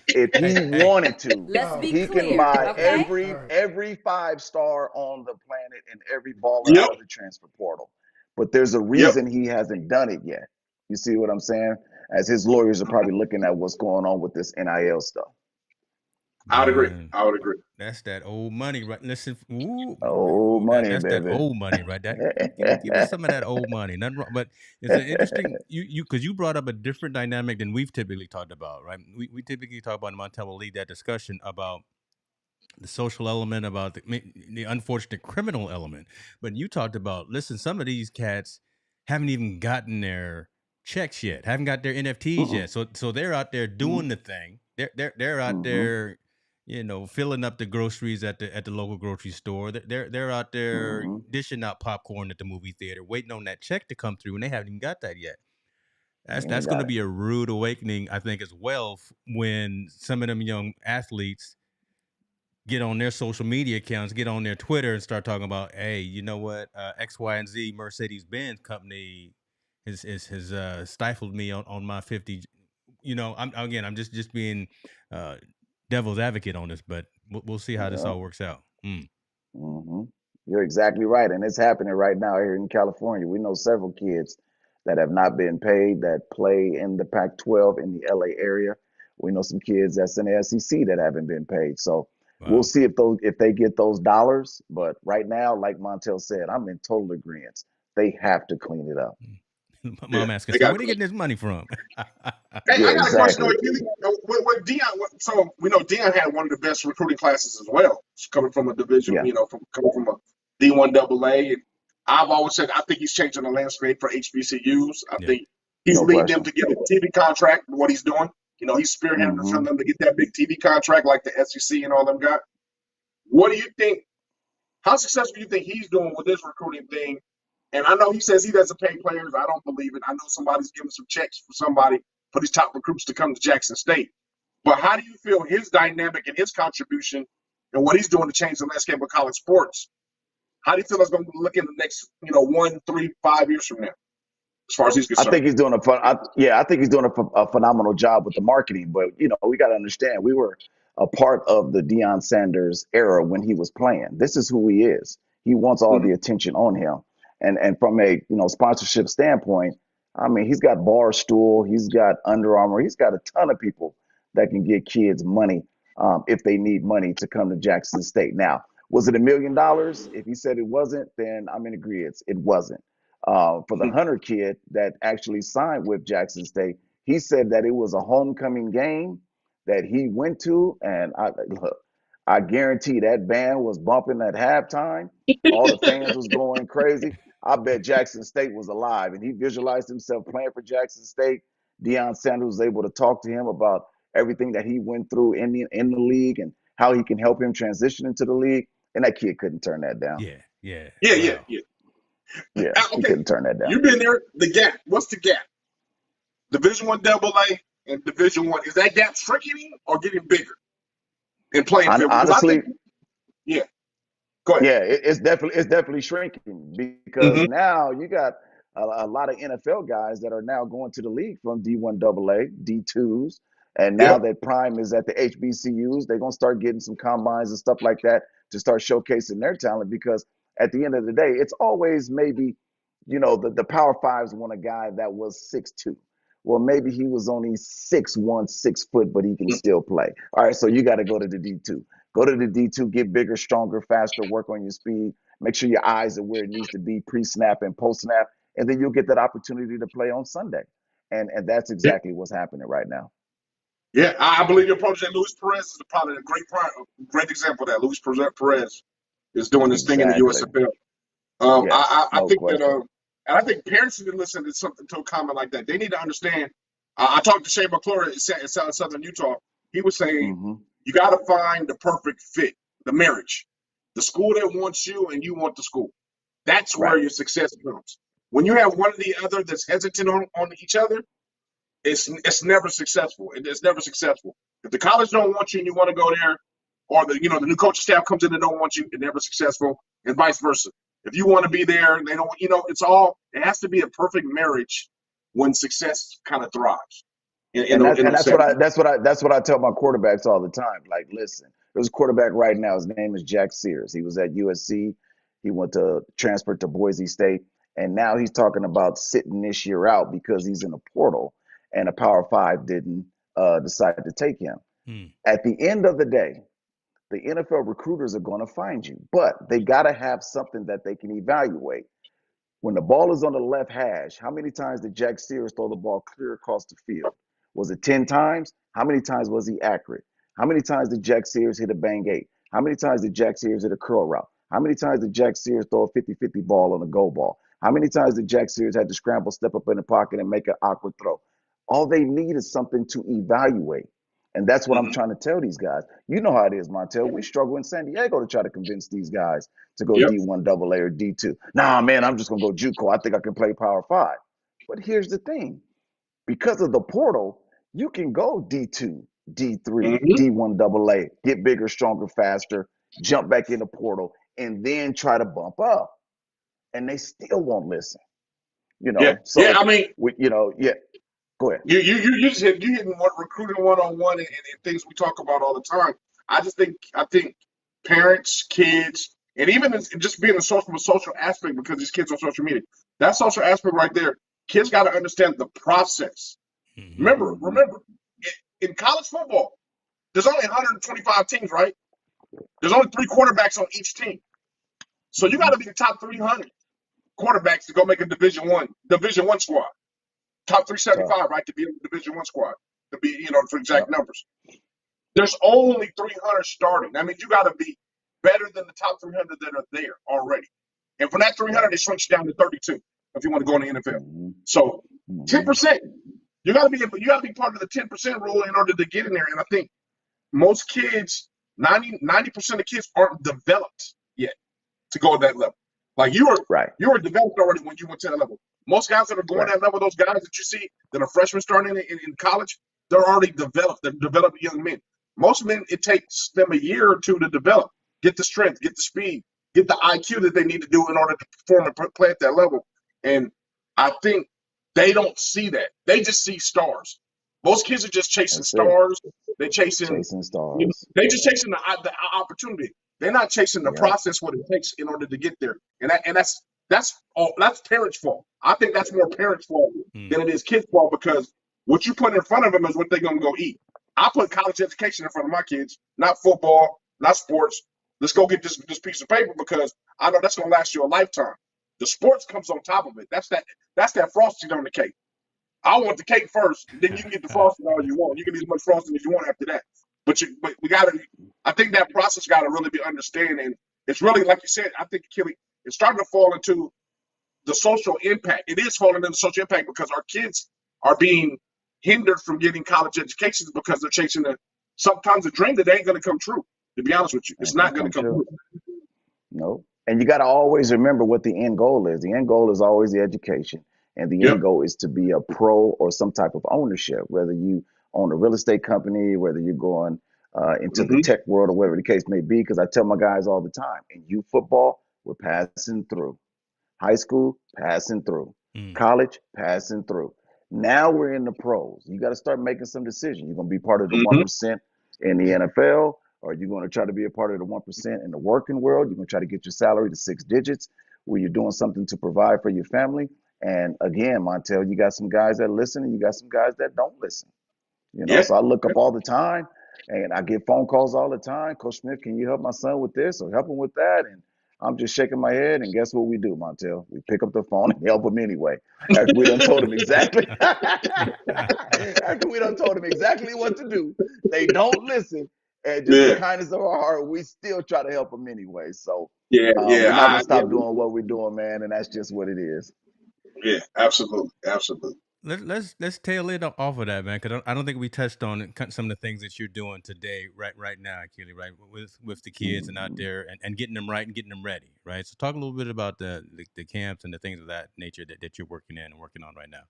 if he wanted to, he can buy every 5-star on the planet and every baller out of the transfer portal. But there's a reason he hasn't done it yet. You see what I'm saying? As his lawyers are probably looking at what's going on with this NIL stuff. I would agree. That's that old money, right? Listen, old money, that's baby. that old money, right? Give us some of that old money. Nothing wrong, but it's an interesting because you brought up a different dynamic than we've typically talked about, right? We typically talk about, and Montel will lead that discussion about the social element, about the unfortunate criminal element. But you talked about, listen, some of these cats haven't even gotten their checks yet, haven't got their NFTs Mm-mm. yet. So they're out there Mm-hmm. doing the thing. They're out Mm-hmm. there, filling up the groceries at the local grocery store. They're out there Mm-hmm. dishing out popcorn at the movie theater, waiting on that check to come through, and they haven't even got that yet. They That's ain't going to got it. be a rude awakening, I think, as well, when some of them young athletes get on their social media accounts, get on their Twitter, and start talking about, hey, you know what, X, Y, and Z Mercedes Benz company has stifled me on my 50. I'm just being uh, devil's advocate on this, but we'll see how this Yeah. all works out. Mm. Hmm. You're exactly right, and it's happening right now here in California. We know several kids that have not been paid that play in the Pac-12 in the LA area. We know some kids that's in the SEC that haven't been paid. So we'll Wow. see if they get those dollars. But right now, like Montel said, I'm in total agreement. They have to clean it up. Yeah, Mom asking, they so got. where they getting this money from? Hey, Yeah, I got a question though, exactly. Akili. With Dion, so we know Dion had one of the best recruiting classes as well, coming from a division, Yeah, from coming from a D1 AA. And I've always said I think he's changing the landscape for HBCUs. I Yeah. think he's no leading them question. to get a TV contract. What he's doing, he's spearheading for Hmm. them to get that big TV contract like the SEC and all them got. What do you think? How successful do you think he's doing with this recruiting thing? And I know he says he doesn't pay players. I don't believe it. I know somebody's giving some checks for somebody for these top recruits to come to Jackson State. But how do you feel his dynamic and his contribution and what he's doing to change the landscape of college sports? How do you feel it's going to look in the next, 1, 3, 5 years from now, as far as he's I concerned? think he's doing I think he's doing a phenomenal job with the marketing. But we got to understand, we were a part of the Deion Sanders era when he was playing. This is who he is. He wants all Mm-hmm. the attention on him, and from a sponsorship standpoint, I mean, he's got Barstool, he's got Under Armour, he's got a ton of people that can get kids money if they need money to come to Jackson State. Now, was it $1 million? If he said it wasn't, then I'm in agreement. It wasn't for the Hunter kid that actually signed with Jackson State. He said that it was a homecoming game that he went to, and I guarantee that band was bumping at halftime. All the fans was going crazy. I bet Jackson State was alive, and he visualized himself playing for Jackson State. Deion Sanders was able to talk to him about everything that he went through in the league and how he can help him transition into the league. And that kid couldn't turn that down. Yeah. Yeah. Yeah, yeah, Wow. yeah. Yeah, he Okay, couldn't turn that down. you've been there. The gap. What's the gap? Division 1 AA and Division 1. Is that gap shrinking or getting bigger in playing field? Because I think, Honestly, yeah, go ahead. yeah, it's definitely shrinking because Mm-hmm. now you got a lot of NFL guys that are now going to the league from D1 AA, D2s, and now Yep. that Prime is at the HBCUs, they're gonna start getting some combines and stuff like that to start showcasing their talent because at the end of the day, it's always maybe, the Power Fives want a guy that was 6'2". Well, maybe he was only 6'1", 6 foot, but he can still play. All right, so you got to go to the D2. Go to the D2, get bigger, stronger, faster, work on your speed, make sure your eyes are where it needs to be pre-snap and post-snap, and then you'll get that opportunity to play on Sunday. And that's Yeah, exactly what's happening right now. yeah. I believe your approach that Luis Perez is probably a great example of that. Luis Perez is doing this thing in the Exactly. USFL. Yes, I no think that, question. and I think parents need to listen to something to a comment like that. They need to understand. I talked to Shea McClure in Southern Utah. He was saying Hmm. you got to find the perfect fit, the marriage, the school that wants you and you want the school. That's where Right. your success comes. When you have one or the other that's hesitant on each other, it's never successful. It's never successful. If the college don't want you and you want to go there, or the new coaching staff comes in and don't want you, it's never successful, and vice versa. If you want to be there, and they don't. It has to be a perfect marriage when success kind of thrives And that's in and those that's what settings. I tell my quarterbacks all the time. Like, listen, there's a quarterback right now. His name is Jack Sears. He was at USC. He went to transfer to Boise State, and now he's talking about sitting this year out because he's in a portal, and a Power Five didn't decide to take him. Hmm. At the end of the day, the NFL recruiters are going to find you, but they got to have something that they can evaluate. When the ball is on the left hash, how many times did Jack Sears throw the ball clear across the field? Was it 10 times? How many times was he accurate? How many times did Jack Sears hit a bang eight? How many times did Jack Sears hit a curl route? How many times did Jack Sears throw a 50-50 ball on a go ball? How many times did Jack Sears had to scramble, step up in the pocket, and make an awkward throw? All they need is something to evaluate. And that's what I'm Hmm. trying to tell these guys. You know how it is, Montel. We struggle in San Diego to try to convince these guys to go Yep. D1 AA or D2. Nah, man, I'm just going to go JUCO. I think I can play Power 5. But here's the thing, because of the portal, you can go D2, D3, Hmm. D1 AA, get bigger, stronger, faster, jump back in the portal, and then try to bump up. And they still won't listen, you Yeah. know. Yeah. So, I mean, yeah, go ahead. you just hit you hitting what recruiting 101 and things we talk about all the time. I think parents, kids, and even just being from a social aspect because these kids on social media, that social aspect right there, kids got to understand the process. Hmm. Remember, in college football, there's only 125 teams, right? There's only three quarterbacks on each team, so you got Mm-hmm. to be the top 300 quarterbacks to go make a Division One squad. Top Tough. 375, right, to be in the Division 1 squad, to be, for exact Yep. numbers. There's only 300 starting. That means you got to be better than the top 300 that are there already. And from that 300, Right. it shrinks down to 32 if you want to go in the NFL. Mm-hmm. So Mm-hmm. 10%. You got to be part of the 10% rule in order to get in there. And I think most kids, 90% of kids aren't developed yet to go to that level. Like Right. you were developed already when you went to that level. Most guys that are going to Right. that level, those guys that you see that are freshmen starting in college, they're already developed. They're developed young men. Most men, it takes them a year or two to develop, get the strength, get the speed, get the IQ that they need to do in order to perform and play at that level. And I think they don't see that. They just see stars. Most kids are just chasing That's it. stars. They're chasing, Chasing stars. they just chasing the opportunity. They're not chasing the Yep. process what it takes in order to get there, and that's parents' fault. I think that's more parents' fault than it is kids' fault because what you put in front of them is what they're gonna go eat. I put college education in front of my kids, not football, not sports. Let's go get this piece of paper because I know that's gonna last you a lifetime. The sports comes on top of it. That's that frosting on the cake. I want the cake first, then you can get the frosting all you want. You can eat as much frosting as you want after that. But we gotta. I think that process got to really be understanding. It's really like you said. I think Achilles, it's starting to fall into the social impact. It is falling into social impact because our kids are being hindered from getting college educations because they're chasing sometimes a dream that ain't going to come true. To be honest with you, it's Ain't gonna not going to come come true. true. No. And you got to always remember what the end goal is. The end goal is always the education, and the end Yep. goal is to be a pro or some type of ownership, whether you own a real estate company, whether you're going into the Mm-hmm. tech world or whatever the case may be. Because I tell my guys all the time, in youth football, we're passing through. High school, passing through. Mm. College, passing through. Now we're in the pros. You got to start making some decisions. You're going to be part of the Mm-hmm. 1% in the NFL, or you're going to try to be a part of the 1% in the working world. You're going to try to get your salary to six digits where you're doing something to provide for your family. And again, Montel, you got some guys that listen and you got some guys that don't listen. Yeah. So I look up all the time and I get phone calls all the time. Coach Smith, can you help my son with this or help him with that? And I'm just shaking my head. And guess what we do, Montel? We pick up the phone and help him anyway. After we done told him exactly, after we done told him exactly what to do, they don't listen. And just the Yeah. kindness of our heart, we still try to help them anyway. So Yeah. we're Yeah. not gonna Yeah. stop doing what we're doing, man. And that's just what it is. Yeah. Absolutely. Absolutely. Let's tail it off of that, man, because I don't think we touched on some of the things that you're doing today, right now, Akili, right, with the kids and out Mhm. there and getting them right and getting them ready, right. So talk a little bit about the camps and the things of that nature that you're working in and working on right now.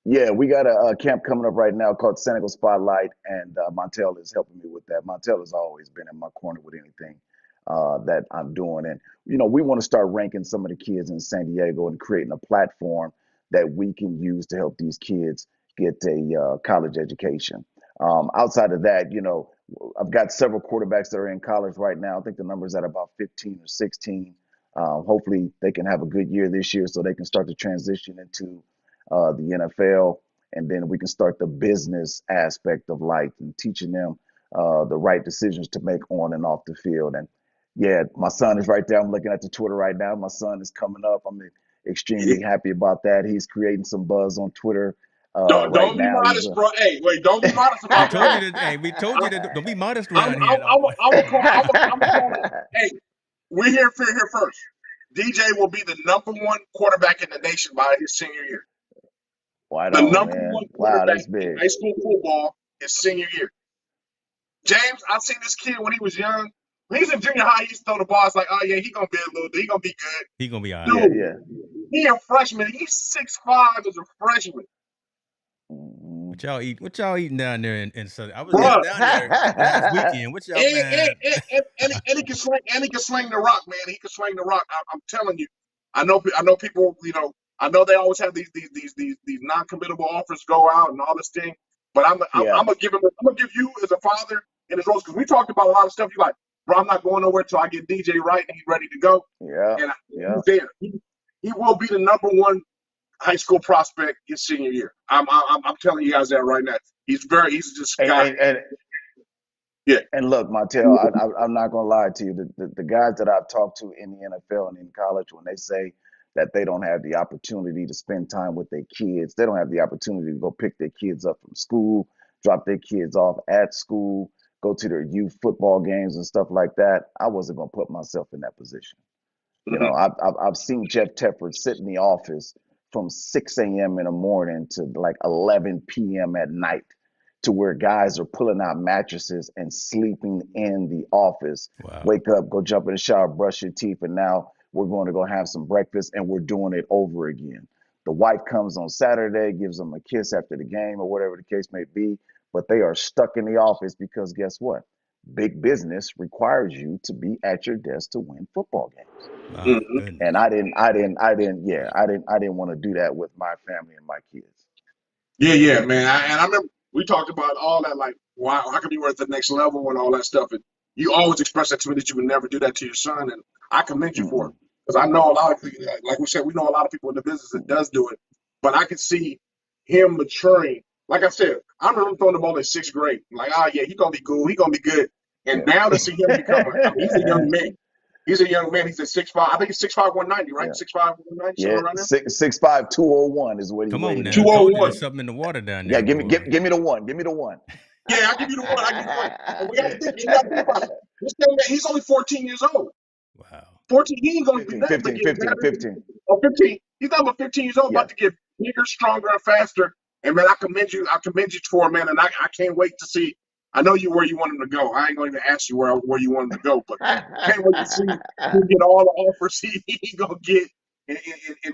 Yeah, we got a camp coming up right now called Senegal Spotlight, and Montel is helping me with that. Montel has always been in my corner with anything that I'm doing, and we want to start ranking some of the kids in San Diego and creating a platform that we can use to help these kids get a college education. Outside of that, I've got several quarterbacks that are in college right now. I think the number's at about 15 or 16. Hopefully, they can have a good year this year so they can start to transition into the NFL, and then we can start the business aspect of life and teaching them the right decisions to make on and off the field. And yeah, my son is right there. I'm looking at the Twitter right now. My son is coming up. I'm extremely happy about that. He's creating some buzz on Twitter. right Don't be now. He's modest, bro. Hey, wait, don't be modest We about that. told you that. Hey, we told you that. Don't be modest I'm around here. call it. Hey, we're here first. DJ will be the number one quarterback in the nation by his senior year. White The on, number man. one Wow, quarterback that's in big. high school football his senior year. James, I seen this kid when he was young. When he's in junior high, he used to throw the ball. It's like, oh yeah, he gonna be a little, he gonna be good. He gonna be all Yeah, right. Dude, yeah. he a freshman. He's 6'5" as a freshman. Mhm. What y'all eating down there in Southern? I was just Bruh. down there last weekend. What y'all, man? And he can sling the rock, man. He can sling the rock. I'm telling you. I know people. I know they always have these non-committable offers go out and all this thing. But Yeah, I'm gonna give you as a father in his roles because we talked about a lot of stuff. You like, bro, I'm not going nowhere until I get DJ right and he's ready to go. yeah, And yeah. he's there. He will be the number one high school prospect his senior year. I'm telling you guys that right now. He's just And, got. and, and Yeah. And look, Montel, I'm not gonna lie to you. The guys that I've talked to in the NFL and in college, when they say that they don't have the opportunity to spend time with their kids, they don't have the opportunity to go pick their kids up from school, drop their kids off at school, go to their youth football games and stuff like that. I wasn't gonna put myself in that position. You know, Mhm. I've seen Jeff Tedford sit in the office from 6 a.m. in the morning to like 11 p.m. at night, to where guys are pulling out mattresses and sleeping in the office. Wow. Wake up, go jump in the shower, brush your teeth, and now we're going to go have some breakfast, and we're doing it over again. The wife comes on Saturday, gives them a kiss after the game or whatever the case may be, but they are stuck in the office because guess what? Big business requires you to be at your desk to win football games. My Mhm. And goodness. I didn't want to do that with my family and my kids. Yeah, man. And I remember we talked about all that, like, wow, how come you were at the next level and all that stuff. And you always expressed that to me that you would never do that to your son. And I commend you for it. Mm-mm, Because I know a lot of people, like we said, we know a lot of people in the business that mm-mm. does do it. But I could see him maturing. Like I said, I remember him throwing the ball in sixth grade. Like, oh, yeah, he's going to be cool. He's going to be good. And now to see him become he's a young Yeah. man. He's a young man. He's at 6'5". I think he's 6'5", 190, right? Yeah. 6'5", 190, Yeah. somewhere around there. 6'5", 201 is what he Come on weighed now. in I at. told you there's 201. something in the water down Yeah, there, boy. give me the one. Give me the one. Yeah, I give you the one. I give you the one. And we got to think. You got to think about it. This young man, he's only 14 years old. Wow. 14, he ain't gonna do 15, nothing but 15, get 15, better. 15. Or 15, he's not but 15 years old, Yeah. about to get bigger, stronger, and faster. And man, I commend you. I commend you for it, man. And I can't wait to see. I know you where you want him to go. I ain't gonna even ask you where you want him to go, but can't wait to see him get all the offers he gonna get and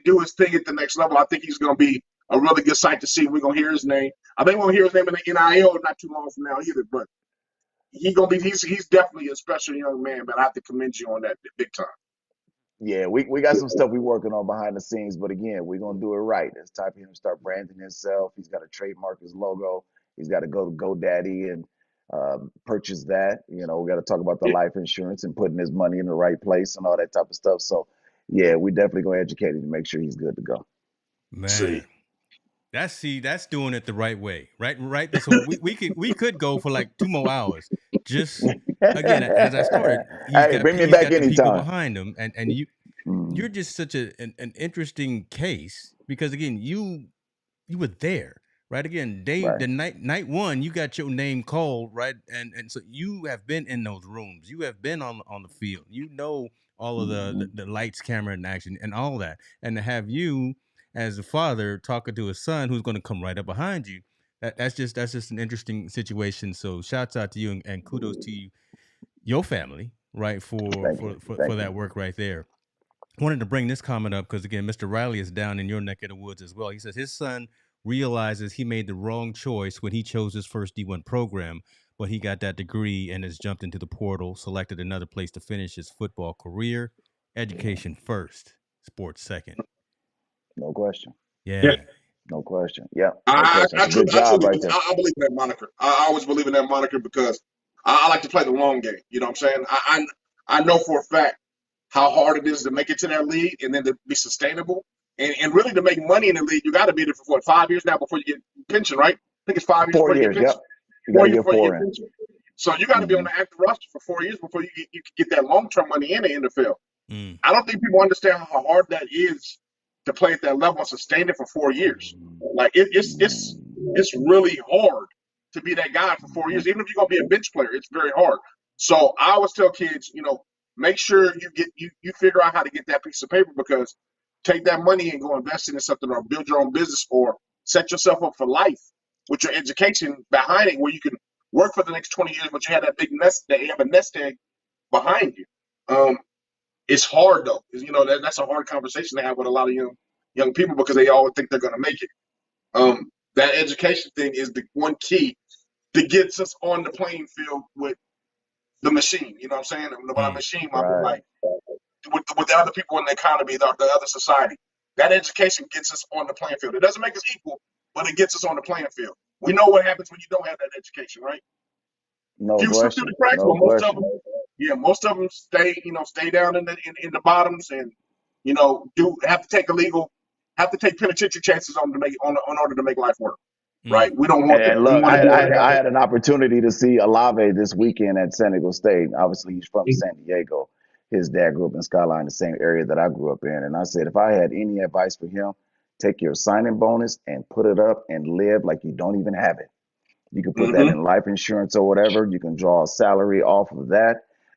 do his thing at the next level. I think he's gonna be a really good sight to see. We're gonna hear his name. I think we're gonna hear his name in the NIL not too long from now either. But he's definitely a special young man. But I have to commend you on that big time. Yeah, we got some stuff we working on behind the scenes, but again, we're gonna do it right. It's time for him to start branding himself. He's got to trademark his logo. He's got to go to GoDaddy and purchase that. You know, we got to talk about the Yeah. life insurance and putting his money in the right place and all that type of stuff. So, yeah, we definitely gonna educate him to make sure he's good to go. See. Man. That's doing it the right way. Right. So we could go for like 2 more hours. Just again, as I started, Hey, bring me he's back got the people anytime. behind him, and you're Mm, just such an interesting case because again, you were there, right? Again, right. the night one, you got your name called, right? And so you have been in those rooms, you have been on the field, you know all of Hmm. the lights, camera, and action, and all that, and to have you as a father talking to a son who's going to come right up behind you, that's just an interesting situation. So shouts out to you and kudos to you, your family, right, for Thank you. for for, for Thank that you. work right there. Wanted to bring this comment up because again, Mr. Riley is down in your neck of the woods as well. He says his son realizes he made the wrong choice when he chose his first D1 program, but he got that degree and has jumped into the portal, selected another place to finish his football career. Education first, sports second. No question. Yeah. Yeah. No question. Yeah, no I, question. I, That's a good truly, I job truly, right there. I believe in that moniker. I always believe in that moniker because I like to play the long game. You know what I'm saying? I know for a fact how hard it is to make it to that league and then to be sustainable and really to make money in the league. You got to be there for what, 5 years now before you get pension, right? I think it's 5 years Four before you get years. pension. Yep. You got 4 to years get before you four get in. pension. So you got to be on Hmm. the active roster for 4 years before you can get that long term money in the NFL. Mm. I don't think people understand how hard that is to play at that level and sustain it for 4 years. Like Mm. it's really hard to be that guy for 4 years. Even if you're gonna be a bench player, it's very hard. So I always tell kids, make sure you figure out how to get that piece of paper, because take that money and go invest in something, or build your own business, or set yourself up for life with your education behind it, where you can work for the next 20 years, but you have that big nest, that you have a nest egg behind you. It's hard though. That's a hard conversation to have with a lot of young people, because they always think they're going to make it. That education thing is the one key that gets us on the playing field with the machine. You know what I'm saying? And by machine, I mean, Right. like, with the other people in the economy, the other society. That education gets us on the playing field. It doesn't make us equal, but it gets us on the playing field. We know what happens when you don't have that education, right? No Few slip through question. the cracks, No but question. most of them stay down in the bottoms, and do have to take penitentiary chances on order to make life work. Right? We don't want that. And We look, want to do I it. had an opportunity to see Alave this weekend at San Diego State. Obviously, he's from San Diego. His dad grew up in Skyline, the same area that I grew up in. And I said, if I had any advice for him, take your signing bonus and put it up and live like you don't even have it. You can put that Mm-hmm. in life insurance or whatever. You can draw a salary off of that,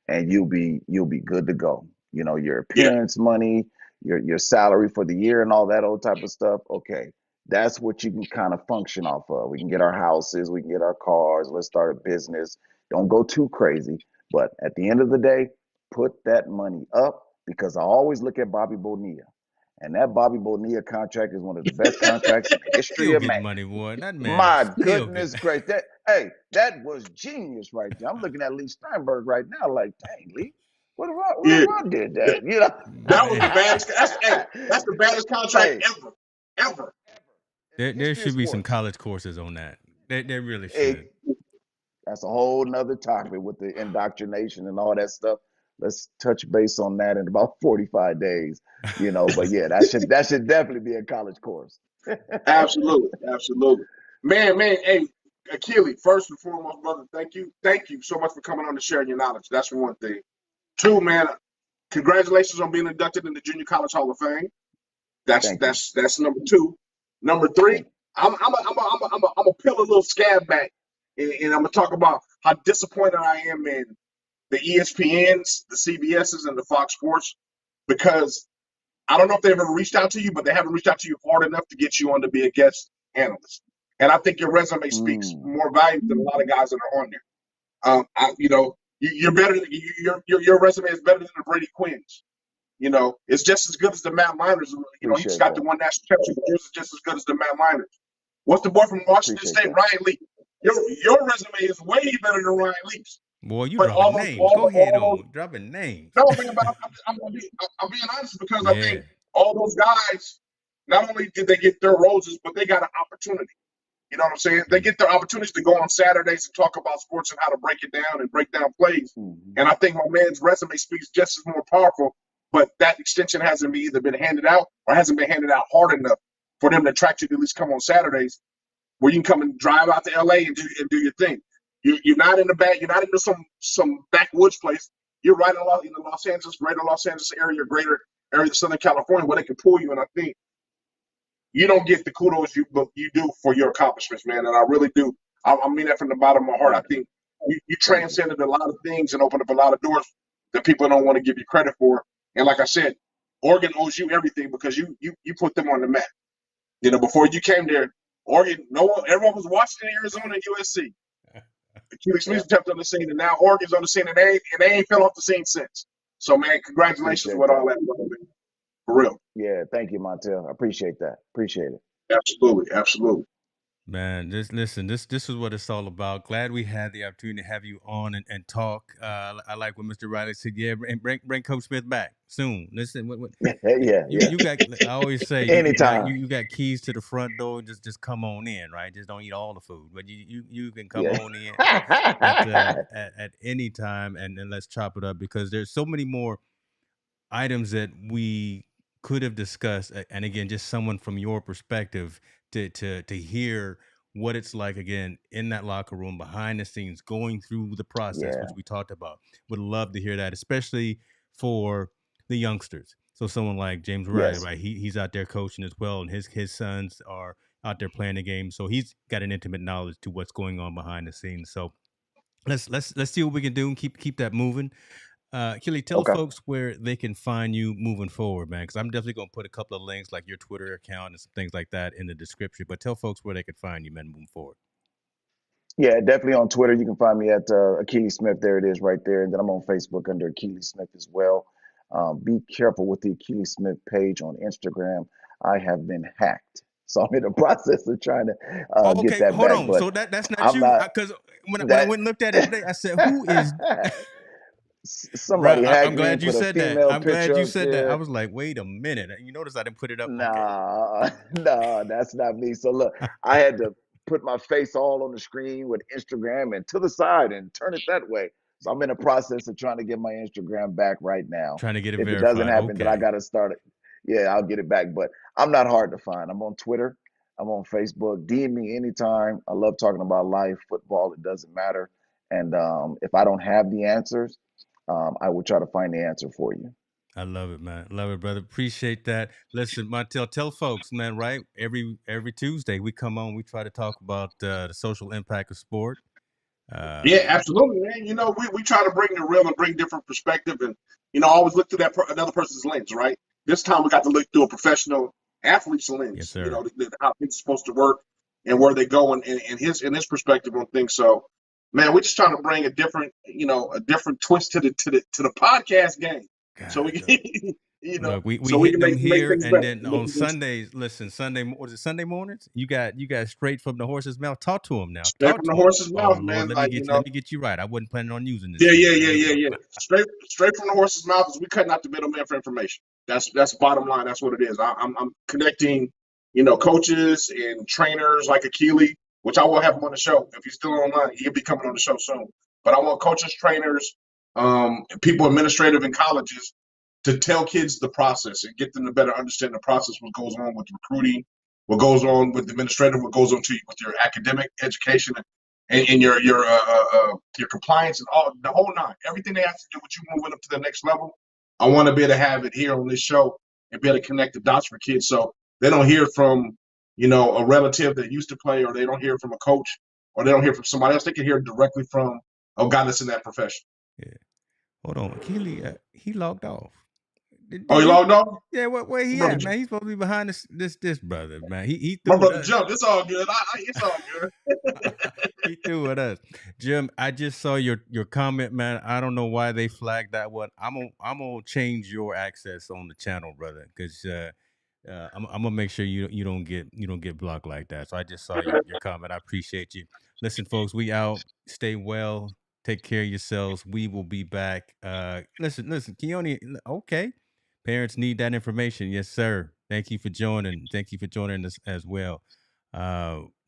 and you'll be good to go. Your Yeah. appearance money, your salary for the year, and all that old type of stuff. Okay, that's what you can kind of function off of. We can get our houses, we can get our cars. Let's start a business. Don't go too crazy, but at the end of the day, put that money up, because I always look at Bobby Bonilla, and that Bobby Bonilla contract is one of the best contracts in the history Still of getting man. money, boy. That man is My still goodness getting. gracious. That was genius right there. I'm looking at Lee Steinberg right now, like, dang, Lee, what Yeah. if I did that? You know? That was the Man, baddest. That's the baddest contract Hey, ever, ever. in the there history of should be some sports. college courses on that. There really should. Hey, that's a whole nother topic with the indoctrination and all that stuff. Let's touch base on that in about 45 days. But yeah, that should definitely be a college course. Absolutely, absolutely. Man. Hey, Akili, first and foremost, brother, thank you so much for coming on and sharing your knowledge. That's one thing. Two, man, congratulations on being inducted in the Junior College Hall of Fame. That's Thank you. that's number two. Number three, Thank I'm a peel a little scab back, and I'm gonna talk about how disappointed I am in the ESPNs, the CBSs, and the Fox Sports, because I don't know if they've ever reached out to you, but they haven't reached out to you hard enough to get you on to be a guest analyst. And I think your resume you. speaks more value than a lot of guys that are on there. You're better. Your resume is better than the Brady Quinn's. It's just as good as the Matt Miners. He just Appreciate got the that. one national championship. Yours is just as good as the Matt Miners. What's the boy from Washington Appreciate State, that. Ryan Lee? Your resume is way better than Ryan Lee's. Boy, you But dropping names. Go ahead on dropping names. no, I'm being honest, because I Yeah. think all those guys, not only did they get their roses, but they got an opportunity. You know what I'm saying? They get their opportunities to go on Saturdays and talk about sports and how to break it down and break down plays. Mm-hmm. And I think my man's resume speaks just as more powerful, but that extension hasn't either been handed out or hasn't been handed out hard enough for them to attract you to at least come on Saturdays, where you can come and drive out to LA and do your thing. You're not in the back. You're not into some backwoods place. You're right in the Los Angeles, greater Los Angeles area, greater area of Southern California, where they can pull you. And I think you don't get the kudos you do for your accomplishments, man. And I really do. I mean that from the bottom of my heart. I Thank you. think you Thank you. transcended a lot of things and opened up a lot of doors that people don't want to give you credit for. And like I said, Oregon owes you everything, because you put them on the map. Before you came there, Oregon, everyone was Washington, Arizona, and USC. Akili Smith stepped on the scene, and now Oregon's on the scene, and they ain't fell off the scene since. So, man, congratulations Appreciate with all that. that, brother, man. For real. Yeah, thank you, Montel. I appreciate that. Appreciate it. Absolutely, absolutely. Man, this is what it's all about. Glad we had the opportunity to have you on and talk. I like what Mr. Riley said. Yeah, and bring Coach Smith back soon. Listen, Yeah, you yeah. got. I always say Anytime. you got keys to the front door. Just come on in, right? Just don't eat all the food, but you can come Yeah. on in at any time, and let's chop it up, because there's so many more items that we could have discussed, and again, just someone from your perspective to hear what it's like, again, in that locker room, behind the scenes, going through the process, which Yeah. we talked about. Would love to hear that, especially for the youngsters. So someone like James Riley, Yes. right? He's out there coaching as well, and his sons are out there playing the game. So he's got an intimate knowledge to what's going on behind the scenes. So let's see what we can do and keep that moving. Akili, tell Okay. folks where they can find you moving forward, man. Because I'm definitely gonna put a couple of links, like your Twitter account and some things like that, in the description. But tell folks where they can find you, man, moving forward. Yeah, definitely on Twitter. You can find me at Akili Smith. There it is right there. And then I'm on Facebook under Akili Smith as well. Be careful with the Akili Smith page on Instagram. I have been hacked. So I'm in the process of trying to Oh, get okay, that hold back. on. But So that's not I'm you, not because when I that went and looked at it today, I said, "Who is?" somebody Right. hacked I'm me and glad you put a said that. female I'm glad picture you up said that. I there. was like, wait a minute. You notice I didn't put it up. Okay. Nah, nah, that's not me. So look, I had to put my face all on the screen with Instagram and to the side and turn it that way. So I'm in the process of trying to get my Instagram back right now. Trying to get it If it doesn't verified. happen, then I Okay. got to start it. Yeah, I'll get it back. But I'm not hard to find. I'm on Twitter. I'm on Facebook. DM me anytime. I love talking about life, football. It doesn't matter. And if I don't have the answers, I will try to find the answer for you. I love it, man. Love it, brother. Appreciate that. Listen, Montel, tell folks, man, right? Every Tuesday we come on, we try to talk about the social impact of sport. Yeah, Um, absolutely, man. We try to bring the real and bring different perspective, and always look through another person's lens, right? This time we got to look through a professional athlete's yes, lens. sir. How things are supposed to work and where they go, and his perspective on things. So, man, we're just trying to bring a different twist to the podcast game, so we God, can, look, we so we hitting can them make here, things and better. then on Sundays, listen, was it Sunday mornings? You got straight from the horse's mouth. Talk to him now. Straight Talk from to the him. horse's Oh mouth, Lord, man. Like let me get you right. I wasn't planning on using this yeah, shit. yeah, There yeah, you yeah, go. yeah. Straight from the horse's mouth is we cutting out the middleman for information. That's bottom line. That's what it is. I'm connecting, coaches and trainers like Akili, which I will have him on the show if he's still online. He'll be coming on the show soon. But I want coaches, trainers, people administrative in colleges to tell kids the process and get them to better understand the process. What goes on with recruiting, what goes on with administrative, what goes on with your academic education and your compliance and all the whole nine, everything they have to do with you moving up to the next level. I want to be able to have it here on this show and be able to connect the dots for kids, so they don't hear from a relative that used to play, or they don't hear from a coach, or they don't hear from somebody else. They can hear directly from a guy that's in that profession. Yeah. Hold on, Akili, he logged off. Oh, Did you you? logged off? Yeah, where he Brother, at, man? He's supposed to be behind this brother, man. He my threw with brother us. jumped. It's all good. It's all good. He threw with us. Jim, I just saw your comment, man. I don't know why they flagged that one. I'm gonna change your access on the channel, brother, because I'm gonna make sure you don't get blocked like that. So I just saw your comment. I appreciate you. Listen, folks, we out. Stay well. Take care of yourselves. We will be back. Listen, Keone. Okay, parents need that information. Yes, sir. Thank you for joining. Thank you for joining us as well.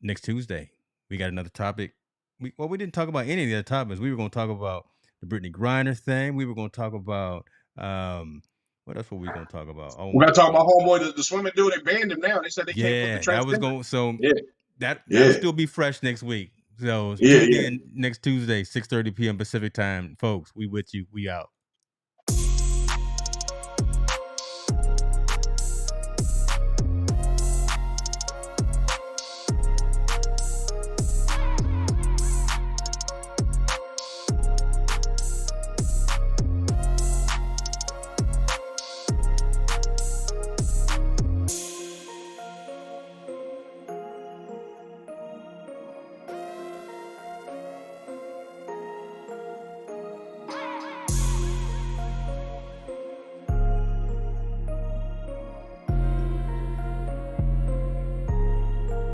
Next Tuesday, we got another topic. We didn't talk about any of the other topics. We were going to talk about the Brittany Griner thing. We were going to talk about what else were we going to talk about? Oh We're my gonna talk God. about homeboy, the swimming dude. They banned him now. They said they can't put the Yeah, that was transgender. going. So Yeah, that'll yeah, still be fresh next week. So yeah, tune yeah. in next Tuesday, 6:30 p.m. Pacific time, folks. We with you. We out.